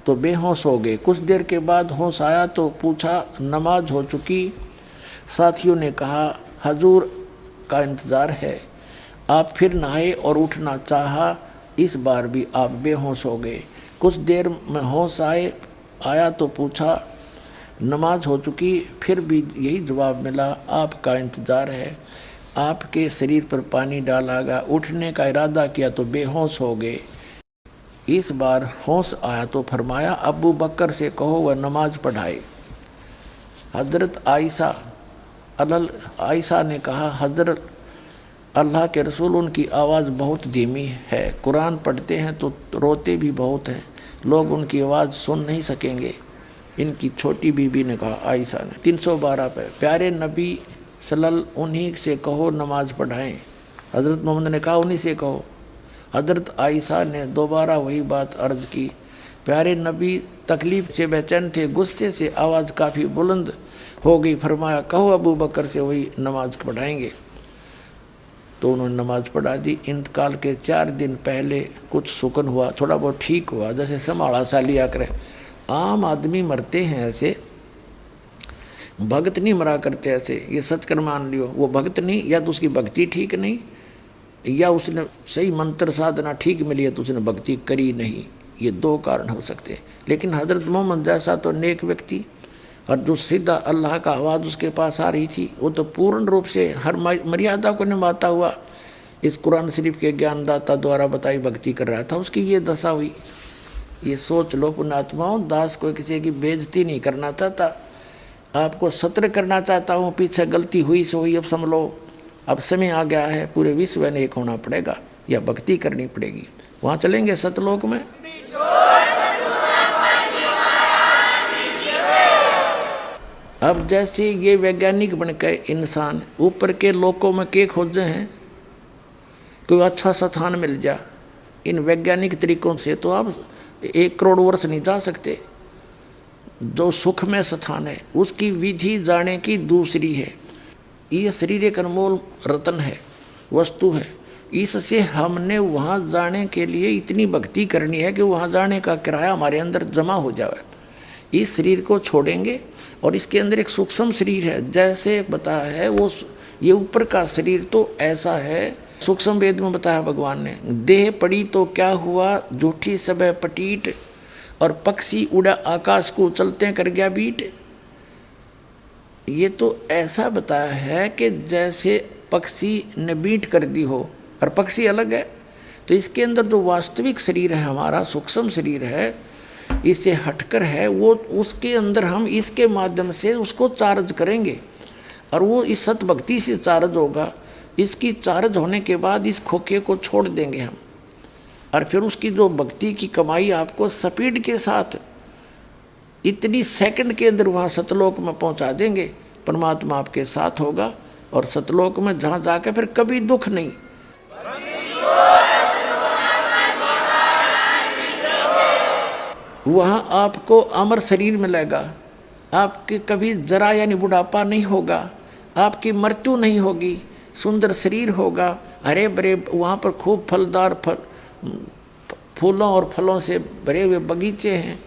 तो बेहोश हो गए। कुछ देर के बाद होश आया तो पूछा, नमाज हो चुकी? साथियों ने कहा, हजूर का इंतज़ार है। आप फिर नहाए और उठना चाहा, इस बार भी आप बेहोश हो गए। कुछ देर में होश आया तो पूछा, नमाज हो चुकी? फिर भी यही जवाब मिला, आपका इंतज़ार है। आपके शरीर पर पानी डाला गया। उठने का इरादा किया तो बेहोश हो गए। इस बार होश आया तो फरमाया, अबू बकर से कहो वह नमाज पढ़ाए। हज़रत आयशा ने कहा, हज़रत अल्लाह के रसूल, उनकी आवाज़ बहुत धीमी है, कुरान पढ़ते हैं तो रोते भी बहुत हैं, लोग उनकी आवाज़ सुन नहीं सकेंगे। इनकी छोटी बीबी ने कहा, आयशा ने। 312 पे प्यारे नबी सल्लल्लाहु उन्हीं से कहो नमाज पढ़ाएं। हज़रत मोहम्मद ने कहा, उन्हीं से कहो। हज़रत आयशा ने दोबारा वही बात अर्ज की। प्यारे नबी तकलीफ़ से बेचैन थे, गुस्से से आवाज़ काफ़ी बुलंद हो गई। फरमाया, कहो अबू बकर से वही नमाज पढ़ाएंगे। तो उन्होंने नमाज पढ़ा दी। इंतकाल के 4 दिन पहले कुछ सुकन हुआ, थोड़ा बहुत ठीक हुआ, जैसे संभाला सा लिया करे। आम आदमी मरते हैं ऐसे, भगत नहीं मरा करते ऐसे। ये सचकर मान लियो, वो भगत नहीं, या तो उसकी भक्ति ठीक नहीं, या उसने सही मंत्र साधना ठीक मिली है तो उसने भक्ति करी नहीं। ये 2 कारण हो सकते हैं। लेकिन हज़रत मोहम्मद जैसा तो नेक व्यक्ति, और जो सीधा अल्लाह का आवाज़ उसके पास आ रही थी, वो तो पूर्ण रूप से हर मर्यादा को निभाता हुआ इस कुरान शरीफ के ज्ञानदाता द्वारा बताई भक्ति कर रहा था। उसकी ये दशा हुई। ये सोच लो पुण्यात्माओं, दास को किसी की बेइज्जती नहीं करना चाहता, आपको सत्र करना चाहता हूँ। पीछे गलती हुई सो हुई, अब समझ लो अब समय आ गया है, पूरे विश्व में एक होना पड़ेगा या भक्ति करनी पड़ेगी। वहाँ चलेंगे सतलोक में। अब जैसे ये वैज्ञानिक बन के इंसान ऊपर के लोकों में के खोजे हैं, कोई अच्छा स्थान मिल जा इन वैज्ञानिक तरीकों से, तो आप 1 करोड़ वर्ष नहीं जा सकते। जो सुख में स्थान है उसकी विधि जाने की दूसरी है। ये शरीर एक अनमोल रत्न है, वस्तु है। इससे हमने वहाँ जाने के लिए इतनी भक्ति करनी है कि वहाँ जाने का किराया हमारे अंदर जमा हो जाए। इस शरीर को छोड़ेंगे और इसके अंदर एक सूक्ष्म शरीर है, जैसे बताया है वो। ये ऊपर का शरीर तो ऐसा है सूक्ष्म वेद में बताया भगवान ने, देह पड़ी तो क्या हुआ, झूठी सब पटीट, और पक्षी उड़ा आकाश को चलते कर गया बीट। ये तो ऐसा बताया है कि जैसे पक्षी ने बीट कर दी हो, और पक्षी अलग है। तो इसके अंदर जो वास्तविक शरीर है हमारा, सूक्ष्म शरीर है, इससे हटकर है वो, उसके अंदर हम इसके माध्यम से उसको चार्ज करेंगे, और वो इस सत भक्ति से चार्ज होगा। इसकी चार्ज होने के बाद इस खोखे को छोड़ देंगे हम, और फिर उसकी जो भक्ति की कमाई आपको स्पीड के साथ इतनी सेकंड के अंदर वहाँ सतलोक में पहुँचा देंगे। परमात्मा आपके साथ होगा, और सतलोक में जहाँ जाकर फिर कभी दुख नहीं। वहाँ आपको अमर शरीर मिलेगा, आपके कभी जरा यानी बुढ़ापा नहीं होगा, आपकी मृत्यु नहीं होगी, सुंदर शरीर होगा, हरे भरे वहाँ पर खूब फलदार फूलों और फलों से भरे हुए बगीचे हैं,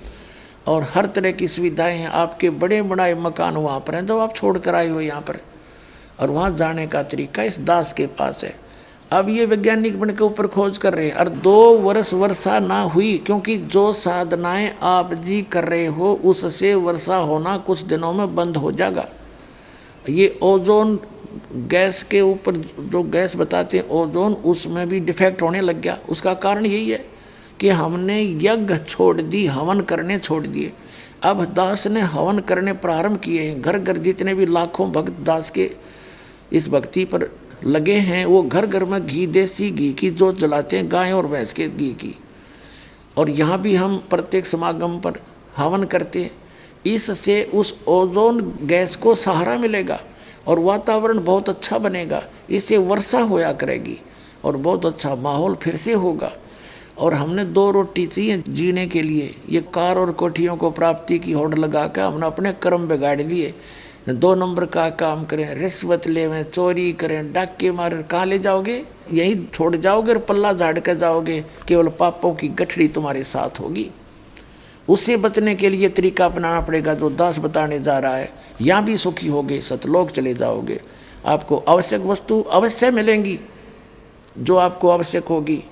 और हर तरह की सुविधाएं हैं। आपके बड़े बड़े मकान वहाँ पर हैं जो आप छोड़ कर आए हो यहाँ पर, और वहाँ जाने का तरीका इस दास के पास है। अब ये वैज्ञानिक बन के ऊपर खोज कर रहे हैं, और 2 वर्ष वर्षा ना हुई, क्योंकि जो साधनाएं आप जी कर रहे हो उससे वर्षा होना कुछ दिनों में बंद हो जाएगा। ये ओजोन गैस के ऊपर जो गैस बताते हैं ओजोन, उसमें भी डिफेक्ट होने लग गया। उसका कारण यही है कि हमने यज्ञ छोड़ दी, हवन करने छोड़ दिए। अब दास ने हवन करने प्रारंभ किए हैं। घर घर जितने भी लाखों भक्त दास के इस भक्ति पर लगे हैं, वो घर घर में घी, देसी घी की जोत जलाते हैं, गाय और भैंस के घी की। और यहाँ भी हम प्रत्येक समागम पर हवन करते हैं। इससे उस ओजोन गैस को सहारा मिलेगा और वातावरण बहुत अच्छा बनेगा। इससे वर्षा होया करेगी और बहुत अच्छा माहौल फिर से होगा। और हमने 2 रोटी चाहिए जीने के लिए। ये कार और कोठियों को प्राप्ति की होड़ लगा कर हमने अपने कर्म बिगाड़ लिए। 2 नंबर का काम करें, रिश्वत लेवें, चोरी करें, डाके मारे, कहाँ ले जाओगे? यही छोड़ जाओगे और पल्ला झाड़ कर जाओगे। केवल पापों की गठड़ी तुम्हारे साथ होगी। उससे बचने के लिए तरीका अपनाना पड़ेगा जो दास बताने जा रहा है। यहाँ भी सुखी होगे, सतलोक चले जाओगे। आपको आवश्यक वस्तु अवश्य मिलेंगी, जो आपको आवश्यक होगी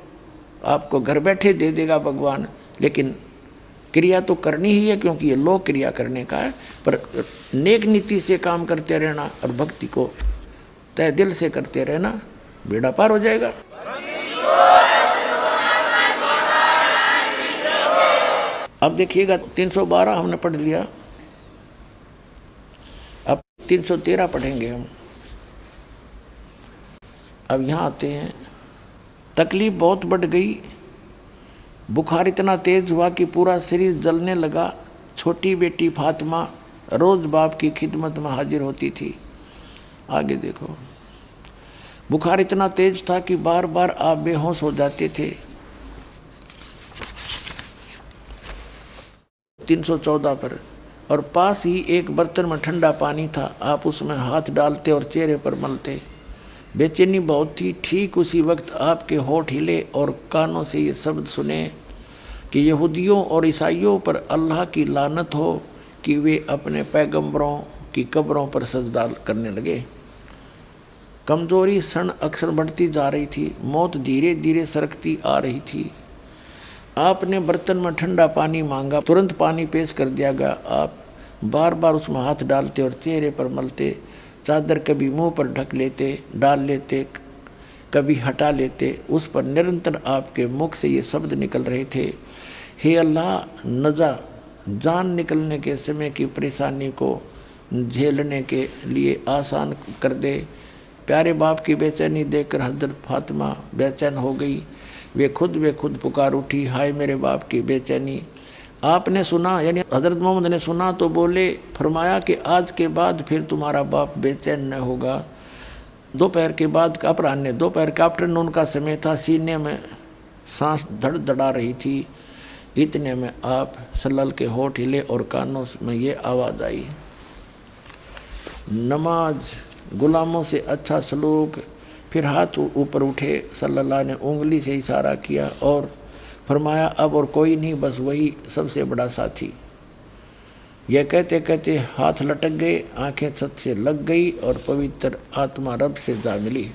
आपको घर बैठे दे देगा भगवान। लेकिन क्रिया तो करनी ही है, क्योंकि ये लोक क्रिया करने का है। पर नेक नीति से काम करते रहना और भक्ति को तय दिल से करते रहना, बेड़ा पार हो जाएगा। अब देखिएगा 312 हमने पढ़ लिया, अब 313 पढ़ेंगे हम। अब यहाँ आते हैं, तकलीफ बहुत बढ़ गई, बुखार इतना तेज हुआ कि पूरा शरीर जलने लगा। छोटी बेटी फातिमा रोज बाप की खिदमत में हाजिर होती थी। आगे देखो, बुखार इतना तेज था कि बार बार आप बेहोश हो जाते थे। 314 पर, और पास ही एक बर्तन में ठंडा पानी था, आप उसमें हाथ डालते और चेहरे पर मलते। बेचैनी बहुत थी। ठीक उसी वक्त आपके होठ हिले और कानों से ये शब्द सुने कि यहूदियों और ईसाइयों पर अल्लाह की लानत हो कि वे अपने पैगंबरों की कब्रों पर सजदा करने लगे। कमजोरी क्षण अक्षर बढ़ती जा रही थी, मौत धीरे धीरे सरकती आ रही थी। आपने बर्तन में ठंडा पानी मांगा, तुरंत पानी पेश कर दिया गया। आप बार बार उसमें हाथ डालते और चेहरे पर मलते। चादर कभी मुंह पर ढक लेते, डाल लेते, कभी हटा लेते। उस पर निरंतर आपके मुख से ये शब्द निकल रहे थे, हे अल्लाह, नजा जान निकलने के समय की परेशानी को झेलने के लिए आसान कर दे। प्यारे बाप की बेचैनी देखकर हजरत फातिमा बेचैन हो गई। वे खुद पुकार उठी, हाय मेरे बाप की बेचैनी। आपने सुना, यानी हजरत मोहम्मद ने सुना तो बोले, फरमाया कि आज के बाद फिर तुम्हारा बाप बेचैन न होगा। दोपहर के बाद का अपराह्न, दोपहर का आफ्टरनून का समय था। सीने में सांस धड़धड़ा रही थी। इतने में आप सल्लल्लाहु के होठ हिले और कानों में ये आवाज़ आई, नमाज गुलामों से अच्छा सलूक। फिर हाथ ऊपर उठे, सल्लल्लाहु ने उंगली से इशारा किया और फरमाया, अब और कोई नहीं, बस वही सबसे बड़ा साथी। यह कहते कहते हाथ लटक गए, आंखें छत से लग गई और पवित्र आत्मा रब से जा मिली।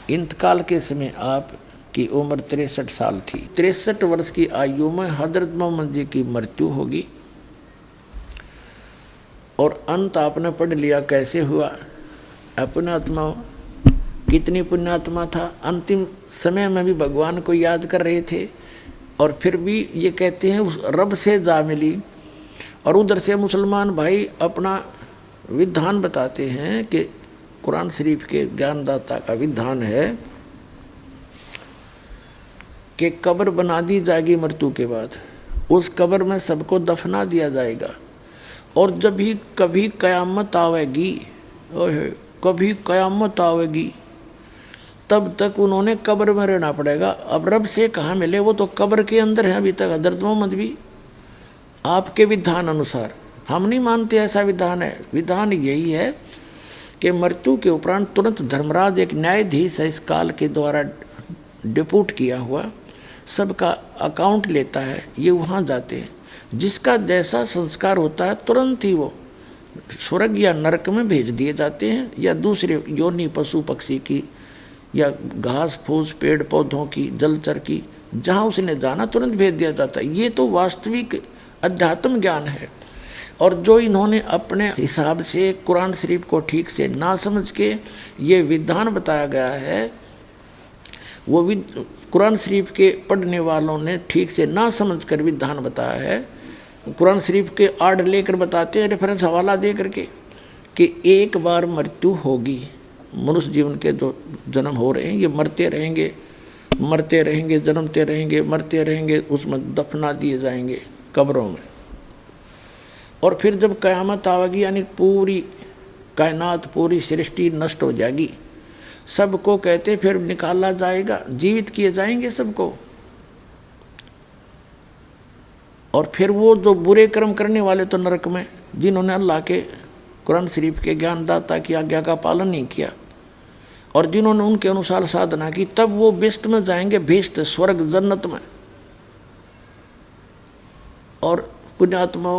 इंतकाल के समय आपकी उम्र 63 साल थी। 63 वर्ष की आयु में हजरत मोहम्मद जी की मृत्यु होगी और अंत आपने पढ़ लिया कैसे हुआ। अपने आत्मा कितनी पुण्यात्मा था, अंतिम समय में भी भगवान को याद कर रहे थे और फिर भी ये कहते हैं उस रब से जा मिली। और उधर से मुसलमान भाई अपना विधान बताते हैं कि कुरान शरीफ के ज्ञानदाता का विधान है कि कब्र बना दी जाएगी मृत्यु के बाद, उस कब्र में सबको दफना दिया जाएगा और जब भी कभी कयामत आवेगी, कभी कयामत आवेगी, तब तक उन्होंने कब्र में रहना पड़ेगा। अब रब से कहाँ मिले, वो तो कब्र के अंदर है अभी तक। हजरत मोहम्मद भी आपके विधान अनुसार, हम नहीं मानते ऐसा विधान है। विधान यही है कि मृत्यु के उपरांत तुरंत धर्मराज एक न्यायाधीश है इस काल के द्वारा डिप्यूट किया हुआ, सबका अकाउंट लेता है, ये वहाँ जाते हैं। जिसका जैसा संस्कार होता है तुरंत ही वो स्वर्ग या नरक में भेज दिए जाते हैं, या दूसरे योनि पशु पक्षी की या घास फूस पेड़ पौधों की जलचर की, जहाँ उसने जाना तुरंत भेज दिया जाता है। ये तो वास्तविक अध्यात्म ज्ञान है। और जो इन्होंने अपने हिसाब से कुरान शरीफ को ठीक से ना समझ के ये विधान बताया गया है, वो कुरान शरीफ के पढ़ने वालों ने ठीक से ना समझ कर विधान बताया है। कुरान शरीफ के आड़ लेकर बताते हैं, रेफरेंस हवाला दे करके, कि एक बार मृत्यु होगी। मनुष्य जीवन के जो जन्म हो रहे हैं ये मरते रहेंगे, मरते रहेंगे, जन्मते रहेंगे, मरते रहेंगे, उसमें दफना दिए जाएंगे कब्रों में। और फिर जब कयामत आवेगी, यानी पूरी कायनात पूरी सृष्टि नष्ट हो जाएगी, सबको कहते फिर निकाला जाएगा, जीवित किए जाएंगे सबको। और फिर वो जो बुरे कर्म करने वाले तो नरक में, जिन्होंने अल्लाह के कुरान शरीफ के ज्ञानदाता की आज्ञा का पालन नहीं किया और जिन्होंने उनके अनुसार साधना की, तब वो बिस्त में जाएंगे, भिस्त स्वर्ग जन्नत में। और पुण्यात्मा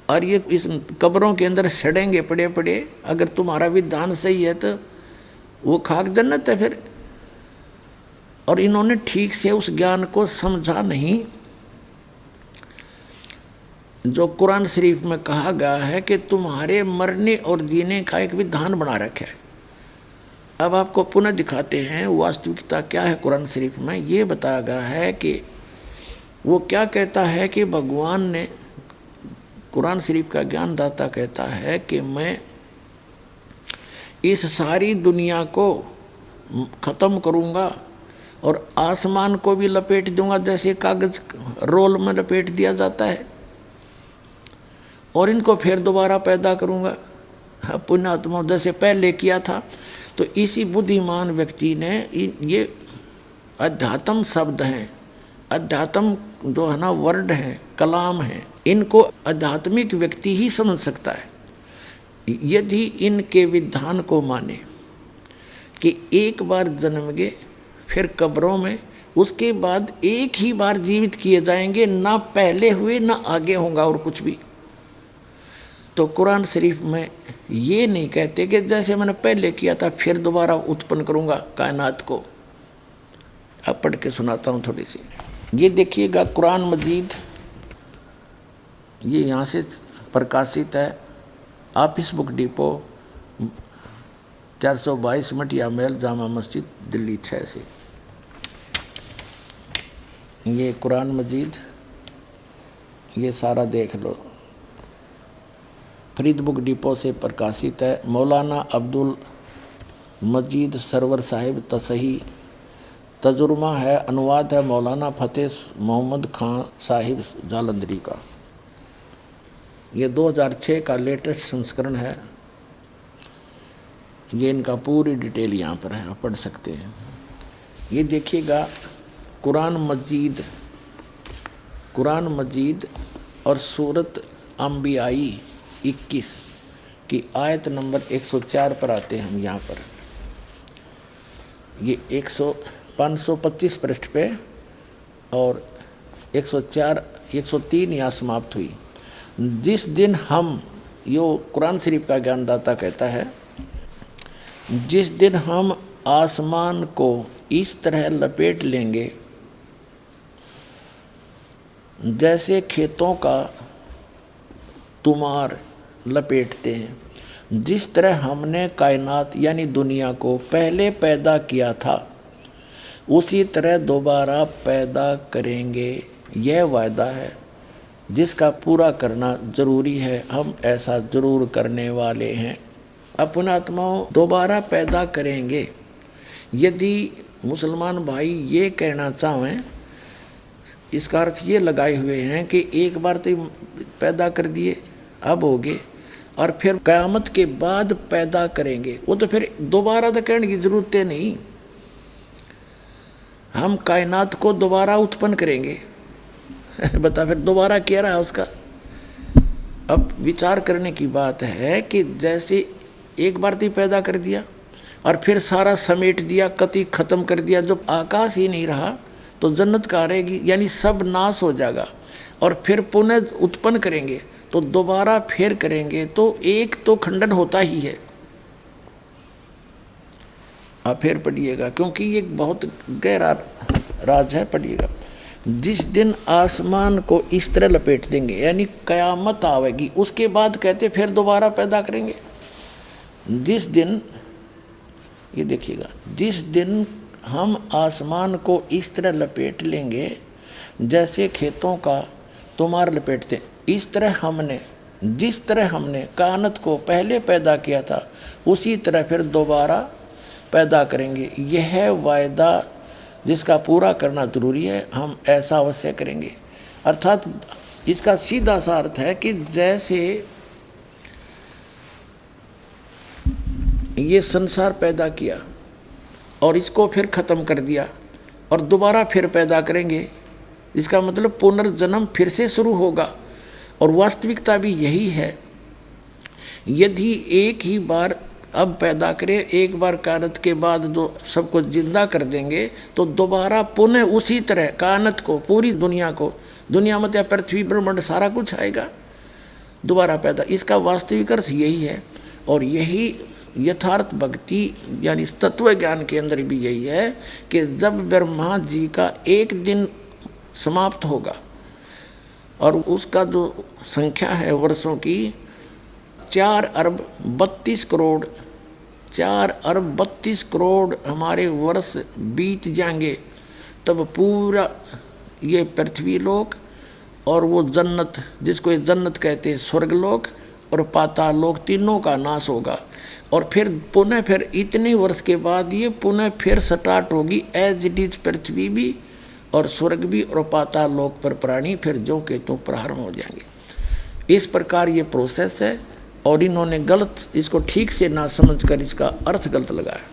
और ये इस कब्रों के अंदर सड़ेंगे पड़े पड़े। अगर तुम्हारा विधान सही है तो वो खाक जन्नत है फिर। और इन्होंने ठीक से उस ज्ञान को समझा नहीं जो कुरान शरीफ में कहा गया है कि तुम्हारे मरने और जीने का एक विधान बना रखा है। अब आपको पुनः दिखाते हैं वास्तविकता क्या है। कुरान शरीफ में ये बताया गया है कि वो क्या कहता है कि भगवान ने, कुरान शरीफ का ज्ञानदाता कहता है कि मैं इस सारी दुनिया को ख़त्म करूँगा और आसमान को भी लपेट दूंगा, जैसे कागज़ रोल में लपेट दिया जाता है, और इनको फिर दोबारा पैदा करूँगा पुण्यात्मा जैसे पहले किया था। तो इसी बुद्धिमान व्यक्ति ने ये अध्यात्म शब्द हैं, अध्यात्म जो है ना वर्ड हैं, कलाम हैं, इनको आध्यात्मिक व्यक्ति ही समझ सकता है यदि इनके विधान को माने कि एक बार जन्मेंगे फिर कब्रों में, उसके बाद एक ही बार जीवित किए जाएंगे, ना पहले हुए ना आगे होगा और कुछ भी। तो कुरान शरीफ में ये नहीं कहते कि जैसे मैंने पहले किया था फिर दोबारा उत्पन्न करूँगा कायनात को। अब पढ़ के सुनाता हूँ थोड़ी सी। ये देखिएगा कुरान मजीद, ये यहाँ से प्रकाशित है, ऑफिस बुक डिपो 422 मटिया महल जामा मस्जिद दिल्ली 6 से। ये कुरान मजीद ये सारा देख लो, फरीद बुक डिपो से प्रकाशित है। मौलाना अब्दुल मजीद सरवर साहिब तसही, तजुर्मा है, अनुवाद है मौलाना फतेह मोहम्मद खान साहिब जालंधरी का। ये 2006 का लेटेस्ट संस्करण है। ये इनका पूरी डिटेल यहाँ पर है, आप पढ़ सकते हैं। ये देखिएगा कुरान मजीद और सूरत अंबियाई 21 की आयत नंबर 104 पर आते हैं हम यहाँ पर। ये 525 पृष्ठ पे और 103 यहाँ समाप्त हुई। जिस दिन हम, यो कुरान शरीफ का ज्ञानदाता कहता है, जिस दिन हम आसमान को इस तरह लपेट लेंगे जैसे खेतों का तुमार लपेटते हैं। जिस तरह हमने कायनात यानी दुनिया को पहले पैदा किया था उसी तरह दोबारा पैदा करेंगे। यह वायदा है जिसका पूरा करना जरूरी है। हम ऐसा जरूर करने वाले हैं। अपने आत्माओं दोबारा पैदा करेंगे। यदि मुसलमान भाई ये कहना चाहें, इसका अर्थ ये लगाए हुए हैं कि एक बार तो पैदा कर दिए, अब हो गए, और फिर क़यामत के बाद पैदा करेंगे, वो तो फिर दोबारा तो कहने की ज़रूरत है नहीं। हम कायनात को दोबारा उत्पन्न करेंगे। बता फिर दोबारा क्या रहा उसका। अब विचार करने की बात है कि जैसे एक बार तो पैदा कर दिया और फिर सारा समेट दिया, कति ख़त्म कर दिया, जब आकाश ही नहीं रहा तो जन्नत कहाँ रहेगी, यानी सब नाश हो जाएगा। और फिर पुनः उत्पन्न करेंगे तो दोबारा फिर करेंगे, तो एक तो खंडन होता ही है। आप फिर पढ़िएगा क्योंकि ये बहुत गहरा राज है, पढ़िएगा। जिस दिन आसमान को इस तरह लपेट देंगे यानी कयामत आवेगी, उसके बाद कहते फिर दोबारा पैदा करेंगे। जिस दिन, ये देखिएगा, जिस दिन हम आसमान को इस तरह लपेट लेंगे जैसे खेतों का तुमार लपेटते, इस तरह हमने, जिस तरह हमने कायनात को पहले पैदा किया था उसी तरह फिर दोबारा पैदा करेंगे। यह वायदा जिसका पूरा करना जरूरी है, हम ऐसा अवश्य करेंगे। अर्थात इसका सीधा सा अर्थ है कि जैसे ये संसार पैदा किया और इसको फिर ख़त्म कर दिया और दोबारा फिर पैदा करेंगे, इसका मतलब पुनर्जन्म फिर से शुरू होगा। और वास्तविकता भी यही है। यदि एक ही बार अब पैदा करें, एक बार कायनात के बाद जो सबको जिंदा कर देंगे, तो दोबारा पुनः उसी तरह कायनात को, पूरी दुनिया को, दुनिया में या पृथ्वी ब्रह्मांड सारा कुछ आएगा, दोबारा पैदा। इसका वास्तविक अर्थ यही है। और यही यथार्थ भक्ति यानी तत्व ज्ञान के अंदर भी यही है कि जब ब्रह्मा जी का एक दिन समाप्त होगा और उसका जो संख्या है वर्षों की 4 अरब 32 करोड़, 4 अरब 32 करोड़ हमारे वर्ष बीत जाएंगे, तब पूरा ये पृथ्वी लोक और वो जन्नत, जिसको ये जन्नत कहते हैं, स्वर्गलोक और पाताल लोक, तीनों का नाश होगा। और फिर पुनः फिर इतने वर्ष के बाद ये पुनः फिर स्टार्ट होगी एज इट इज, पृथ्वी भी और स्वर्ग भी और पाताल लोक पर प्राणी फिर जो के तो प्रारंभ हो जाएंगे। इस प्रकार ये प्रोसेस है। और इन्होंने गलत, इसको ठीक से ना समझकर इसका अर्थ गलत लगाया।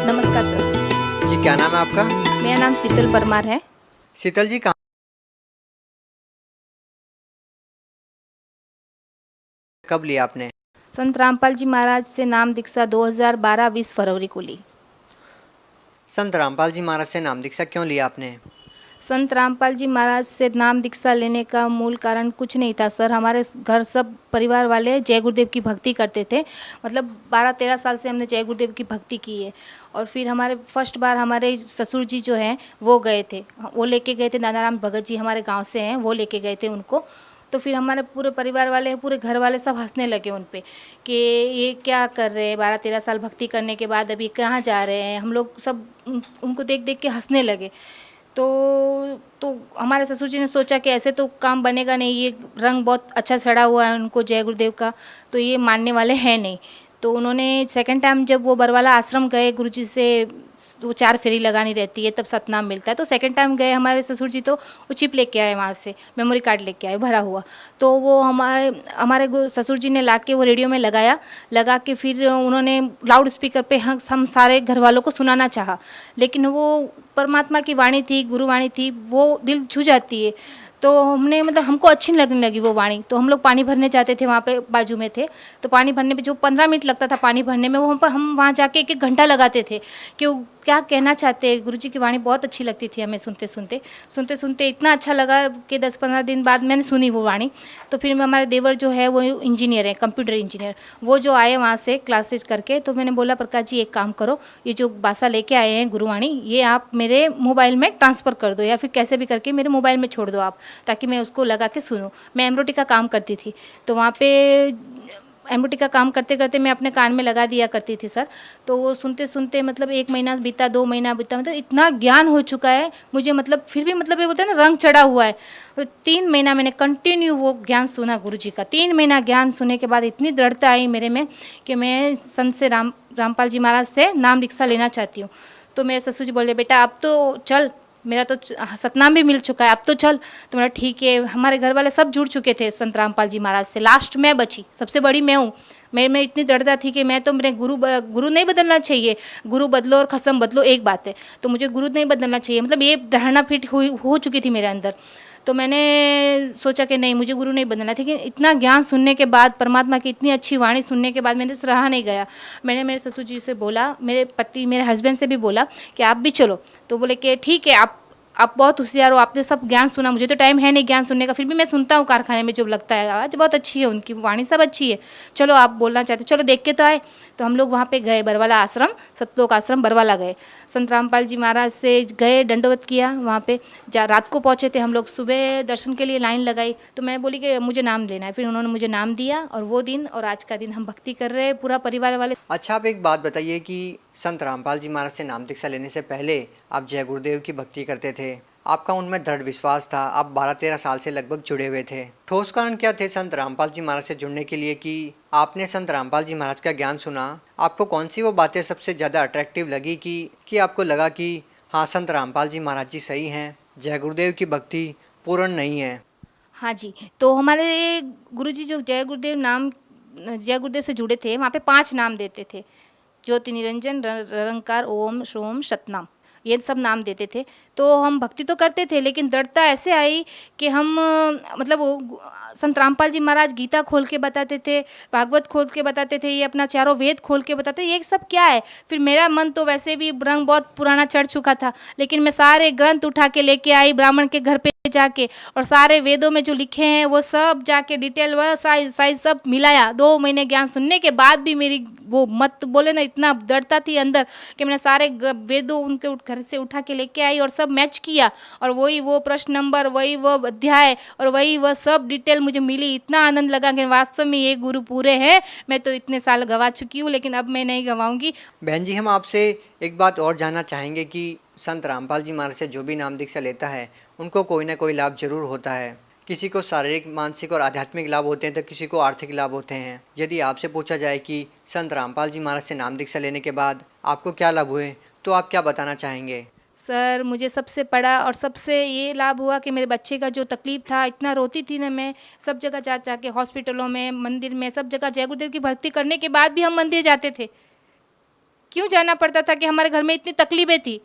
नमस्कार सर। जी क्या नाम है आपका? मेरा नाम शीतल परमार है। शीतल जी कहाँ कब लिया आपने? संत रामपाल जी महाराज से नाम दीक्षा 2012 20 फरवरी को ली। संत रामपाल जी महाराज से नाम दीक्षा क्यों लिया आपने? संत रामपाल जी महाराज से नाम दीक्षा लेने का मूल कारण कुछ नहीं था सर। हमारे घर सब परिवार वाले जय गुरुदेव की भक्ति करते थे, मतलब 12-13 साल से हमने जय गुरुदेव की भक्ति की है। और फिर हमारे फर्स्ट बार हमारे ससुर जी जो हैं वो गए थे, वो लेके गए थे, दादाराम भगत जी हमारे गांव से हैं, वो लेके गए थे उनको। तो फिर हमारे पूरे परिवार वाले, पूरे घर वाले सब हंसने लगे उन पे कि ये क्या कर रहे हैं, 12-13 साल भक्ति करने के बाद अभी कहाँ जा रहे हैं। हम लोग सब उनको देख देख के हंसने लगे। तो हमारे ससुर जी ने सोचा कि ऐसे तो काम बनेगा नहीं, ये रंग बहुत अच्छा चढ़ा हुआ है उनको जय गुरुदेव का, तो ये मानने वाले हैं नहीं। तो उन्होंने सेकंड टाइम जब वो बरवाला आश्रम गए गुरुजी से, वो 4 फेरी लगानी रहती है तब सतनाम मिलता है, तो सेकंड टाइम गए हमारे ससुर जी, तो वो चिप लेके आए वहाँ से, मेमोरी कार्ड लेके आए भरा हुआ। तो वो हमारे हमारे ससुर जी ने ला के वो रेडियो में लगा के फिर उन्होंने लाउड स्पीकर पे हम सारे घर वालों को सुनाना चाहा, लेकिन वो परमात्मा की वाणी थी, गुरुवाणी थी, वो दिल छू जाती है। तो हमने मतलब हमको अच्छी नहीं लगने लगी वो वाणी, तो हम लोग पानी भरने जाते थे, वहाँ पे बाजू में थे, तो पानी भरने पे जो 15 मिनट लगता था पानी भरने में, वो हम वहाँ जाके 1-1 घंटा लगाते थे कि वो क्या कहना चाहते हैं। गुरुजी की वाणी बहुत अच्छी लगती थी हमें, सुनते इतना अच्छा लगा कि 10-15 दिन बाद मैंने सुनी वो वाणी। तो फिर हमारे देवर जो है वो इंजीनियर है, कंप्यूटर इंजीनियर, वो जो आए वहाँ से क्लासेज करके, तो मैंने बोला प्रकाश जी एक काम करो, ये जो बासा लेके आए हैं गुरुवाणी, ये आप मेरे मोबाइल में ट्रांसफ़र कर दो, या फिर कैसे भी करके मेरे मोबाइल में छोड़ दो आप, ताकि मैं उसको लगा के सुनूं। मैं एमरोटी का काम करती थी, तो वहाँ पे एमरोटी का काम करते करते मैं अपने कान में लगा दिया करती थी सर। तो वो सुनते सुनते मतलब 1 महीना बीता, 2 महीना बीता, मतलब इतना ज्ञान हो चुका है मुझे, मतलब फिर भी मतलब ये होता है ना, रंग चढ़ा हुआ है। तो 3 महीना मैंने कंटिन्यू वो ज्ञान सुना गुरुजी का। 3 महीना ज्ञान सुनने के बाद इतनी दृढ़ता आई मेरे में कि मैं संत से रामपाल जी महाराज से नाम दीक्षा लेना चाहती हूँ। तो मेरे ससुर जी बोले बेटा अब तो चल, मेरा तो सतनाम भी मिल चुका है, अब तो चल। तो मेरा ठीक है, हमारे घर वाले सब जुड़ चुके थे संत रामपाल जी महाराज से, लास्ट मैं बची, सबसे बड़ी मैं हूँ। मेरे में इतनी दृढ़ता थी कि मैं तो मेरे गुरु नहीं बदलना चाहिए, गुरु बदलो और खसम बदलो एक बात है, तो मुझे गुरु नहीं बदलना चाहिए, मतलब ये धारणा फिट हो चुकी थी मेरे अंदर। तो मैंने सोचा कि नहीं, मुझे गुरु नहीं बदलना था। लेकिन इतना ज्ञान सुनने के बाद, परमात्मा की इतनी अच्छी वाणी सुनने के बाद मैंने रहा नहीं गया। मैंने मेरे ससुर जी से बोला, मेरे पति मेरे हस्बैंड से भी बोला कि आप भी चलो। तो बोले कि ठीक है, आप बहुत होशियार हो, आपने सब ज्ञान सुना, मुझे तो टाइम है नहीं ज्ञान सुनने का, फिर भी मैं सुनता हूँ कारखाने में, जो लगता है आवाज़ बहुत अच्छी है उनकी, वाणी सब अच्छी है, चलो आप बोलना चाहते चलो देख के तो आए। तो हम लोग वहाँ पे गए, बरवाला आश्रम, सतलोक आश्रम बरवाला गए, संत रामपाल जी महाराज से गए, दंडवत किया वहाँ पे। रात को पहुँचे थे हम लोग, सुबह दर्शन के लिए लाइन लगाई। तो मैं बोली कि मुझे नाम लेना है, फिर उन्होंने मुझे नाम दिया, और वो दिन और आज का दिन हम भक्ति कर रहे हैं पूरा परिवार वाले। अच्छा, आप एक बात बताइए कि संत रामपाल जी महाराज से नाम दीक्षा लेने से पहले आप जय गुरुदेव की भक्ति करते थे, आपका उनमें दृढ़ विश्वास था, आप 12-13 साल से लगभग जुड़े हुए थे। ठोस कारण क्या थे संत रामपाल जी महाराज से जुड़ने के लिए कि आपने संत रामपाल जी महाराज का ज्ञान सुना? आपको कौन सी वो बातें सबसे ज़्यादा अट्रैक्टिव लगी कि आपको लगा कि हाँ, संत रामपाल जी महाराज जी सही हैं, जय गुरुदेव की भक्ति पूर्ण नहीं है? हाँ जी, तो हमारे गुरुजी जो जय गुरुदेव से जुड़े थे, वहाँ पे 5 नाम देते थे, ज्योति निरंजन, निरंकार, ओम, सोम, सतनाम, ये सब नाम देते थे। तो हम भक्ति तो करते थे, लेकिन दृढ़ता ऐसे आई कि हम मतलब संत रामपाल जी महाराज गीता खोल के बताते थे, भागवत खोल के बताते थे, ये अपना चारों वेद खोल के बताते, ये सब क्या है। फिर मेरा मन तो वैसे भी रंग बहुत पुराना चढ़ चुका था, लेकिन मैं सारे ग्रंथ उठा के लेके आई ब्राह्मण के घर पे जाके, और सारे वेदों में जो लिखे हैं वो सब जाके डिटेल व साइज सब मिलाया। 2 महीने ज्ञान सुनने के बाद भी मेरी वो मत बोले ना, इतना दृढ़ता थी अंदर कि मैंने सारे वेदों उनके घर से उठा के लेके आई और सब मैच किया, और वही वो प्रश्न नंबर, वही वो अध्याय, और वही वह सब डिटेल मुझे मिली। इतना आनंद लगा कि वास्तव में ये गुरु पूरे हैं। मैं तो इतने साल गवा चुकी हूँ, लेकिन अब मैं नहीं गवाऊंगी। बहन जी, हम आपसे एक बात और जानना चाहेंगे कि संत रामपाल जी महाराज से जो भी नाम दीक्षा लेता है उनको कोई ना कोई लाभ जरूर होता है। किसी को शारीरिक, मानसिक और आध्यात्मिक लाभ होते हैं, तो किसी को आर्थिक लाभ होते हैं। यदि आपसे पूछा जाए कि संत रामपाल जी महाराज से नाम दीक्षा लेने के बाद आपको क्या लाभ हुए, तो आप क्या बताना चाहेंगे? सर, मुझे सबसे बड़ा और सबसे ये लाभ हुआ कि मेरे बच्चे का जो तकलीफ़ था, इतना रोती थी ना मैं, सब जगह जा के, हॉस्पिटलों में, मंदिर में, सब जगह जय गुरुदेव की भक्ति करने के बाद भी हम मंदिर जाते थे। क्यों जाना पड़ता था कि हमारे घर में इतनी तकलीफ़ें थी,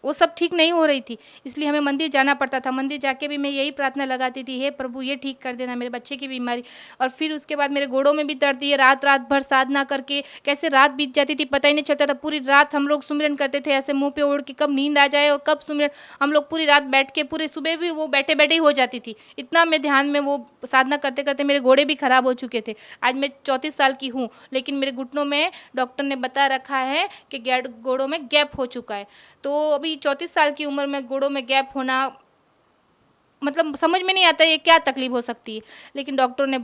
वो सब ठीक नहीं हो रही थी, इसलिए हमें मंदिर जाना पड़ता था। मंदिर जाके भी मैं यही प्रार्थना लगाती थी, हे प्रभु ये ठीक कर देना मेरे बच्चे की बीमारी। और फिर उसके बाद मेरे गोड़ों में भी दर्द, ये रात भर साधना करके कैसे रात बीत जाती थी पता ही नहीं चलता था। पूरी रात हम लोग सुमिरन करते थे, ऐसे मुंह पे ओढ़ के, कब नींद आ जाए और कब सुमिरन। हम लोग पूरी रात बैठ के, पूरे सुबह भी वो बैठे बैठे ही हो जाती थी, इतना मैं ध्यान में वो साधना करते करते मेरे घोड़े भी खराब हो चुके थे। आज मैं 34 साल की हूँ, लेकिन मेरे घुटनों में डॉक्टर ने बता रखा है कि घोड़ों में गैप हो चुका है। तो अभी 34 साल की उम्र में घोड़ों में गैप होना मतलब समझ में नहीं आता ये क्या तकलीफ हो सकती है। लेकिन डॉक्टर ने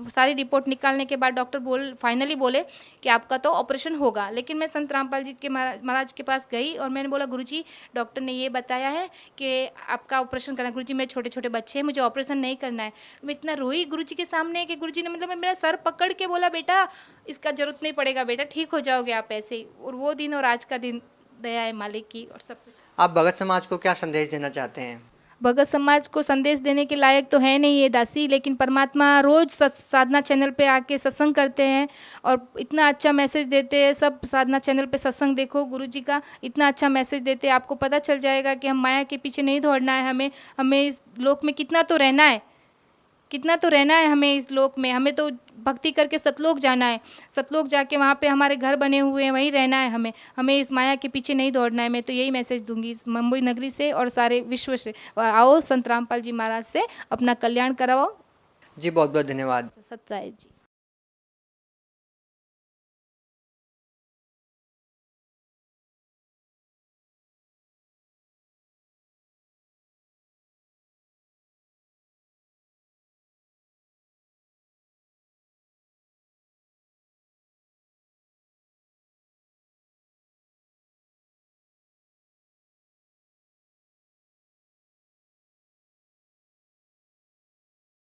सारी रिपोर्ट निकालने के बाद डॉक्टर फाइनली बोले कि आपका तो ऑपरेशन होगा। लेकिन मैं संत रामपाल जी के महाराज के पास गई और मैंने बोला गुरुजी डॉक्टर ने ये बताया है कि आपका ऑपरेशन करना है। गुरुजी मेरे छोटे छोटे बच्चे हैं, मुझे ऑपरेशन नहीं करना है। मैं इतना रोई गुरुजी के सामने कि गुरुजी ने मतलब मेरा सर पकड़ के बोला बेटा इसका जरूरत नहीं पड़ेगा, बेटा ठीक हो जाओगे आप ऐसे ही। और वो दिन और आज का दिन दया है मालिक की और सब कुछ। आप भगत समाज को क्या संदेश देना चाहते हैं? भगत समाज को संदेश देने के लायक तो है नहीं ये दासी, लेकिन परमात्मा रोज साधना चैनल पे आके सत्संग करते हैं और इतना अच्छा मैसेज देते हैं। सब साधना चैनल पे सत्संग देखो, गुरुजी का इतना अच्छा मैसेज देते हैं, आपको पता चल जाएगा कि हम माया के पीछे नहीं दौड़ना है। हमें इस लोक में कितना तो रहना है हमें इस लोक में। हमें तो भक्ति करके सतलोक जाना है, सतलोक जाके वहाँ पे हमारे घर बने हुए हैं, वहीं रहना है हमें इस माया के पीछे नहीं दौड़ना है। मैं तो यही मैसेज दूंगी इस मुंबई नगरी से और सारे विश्व से। आओ संत रामपाल जी महाराज से अपना कल्याण कराओ। जी बहुत बहुत धन्यवाद। सत्य साहिब जी।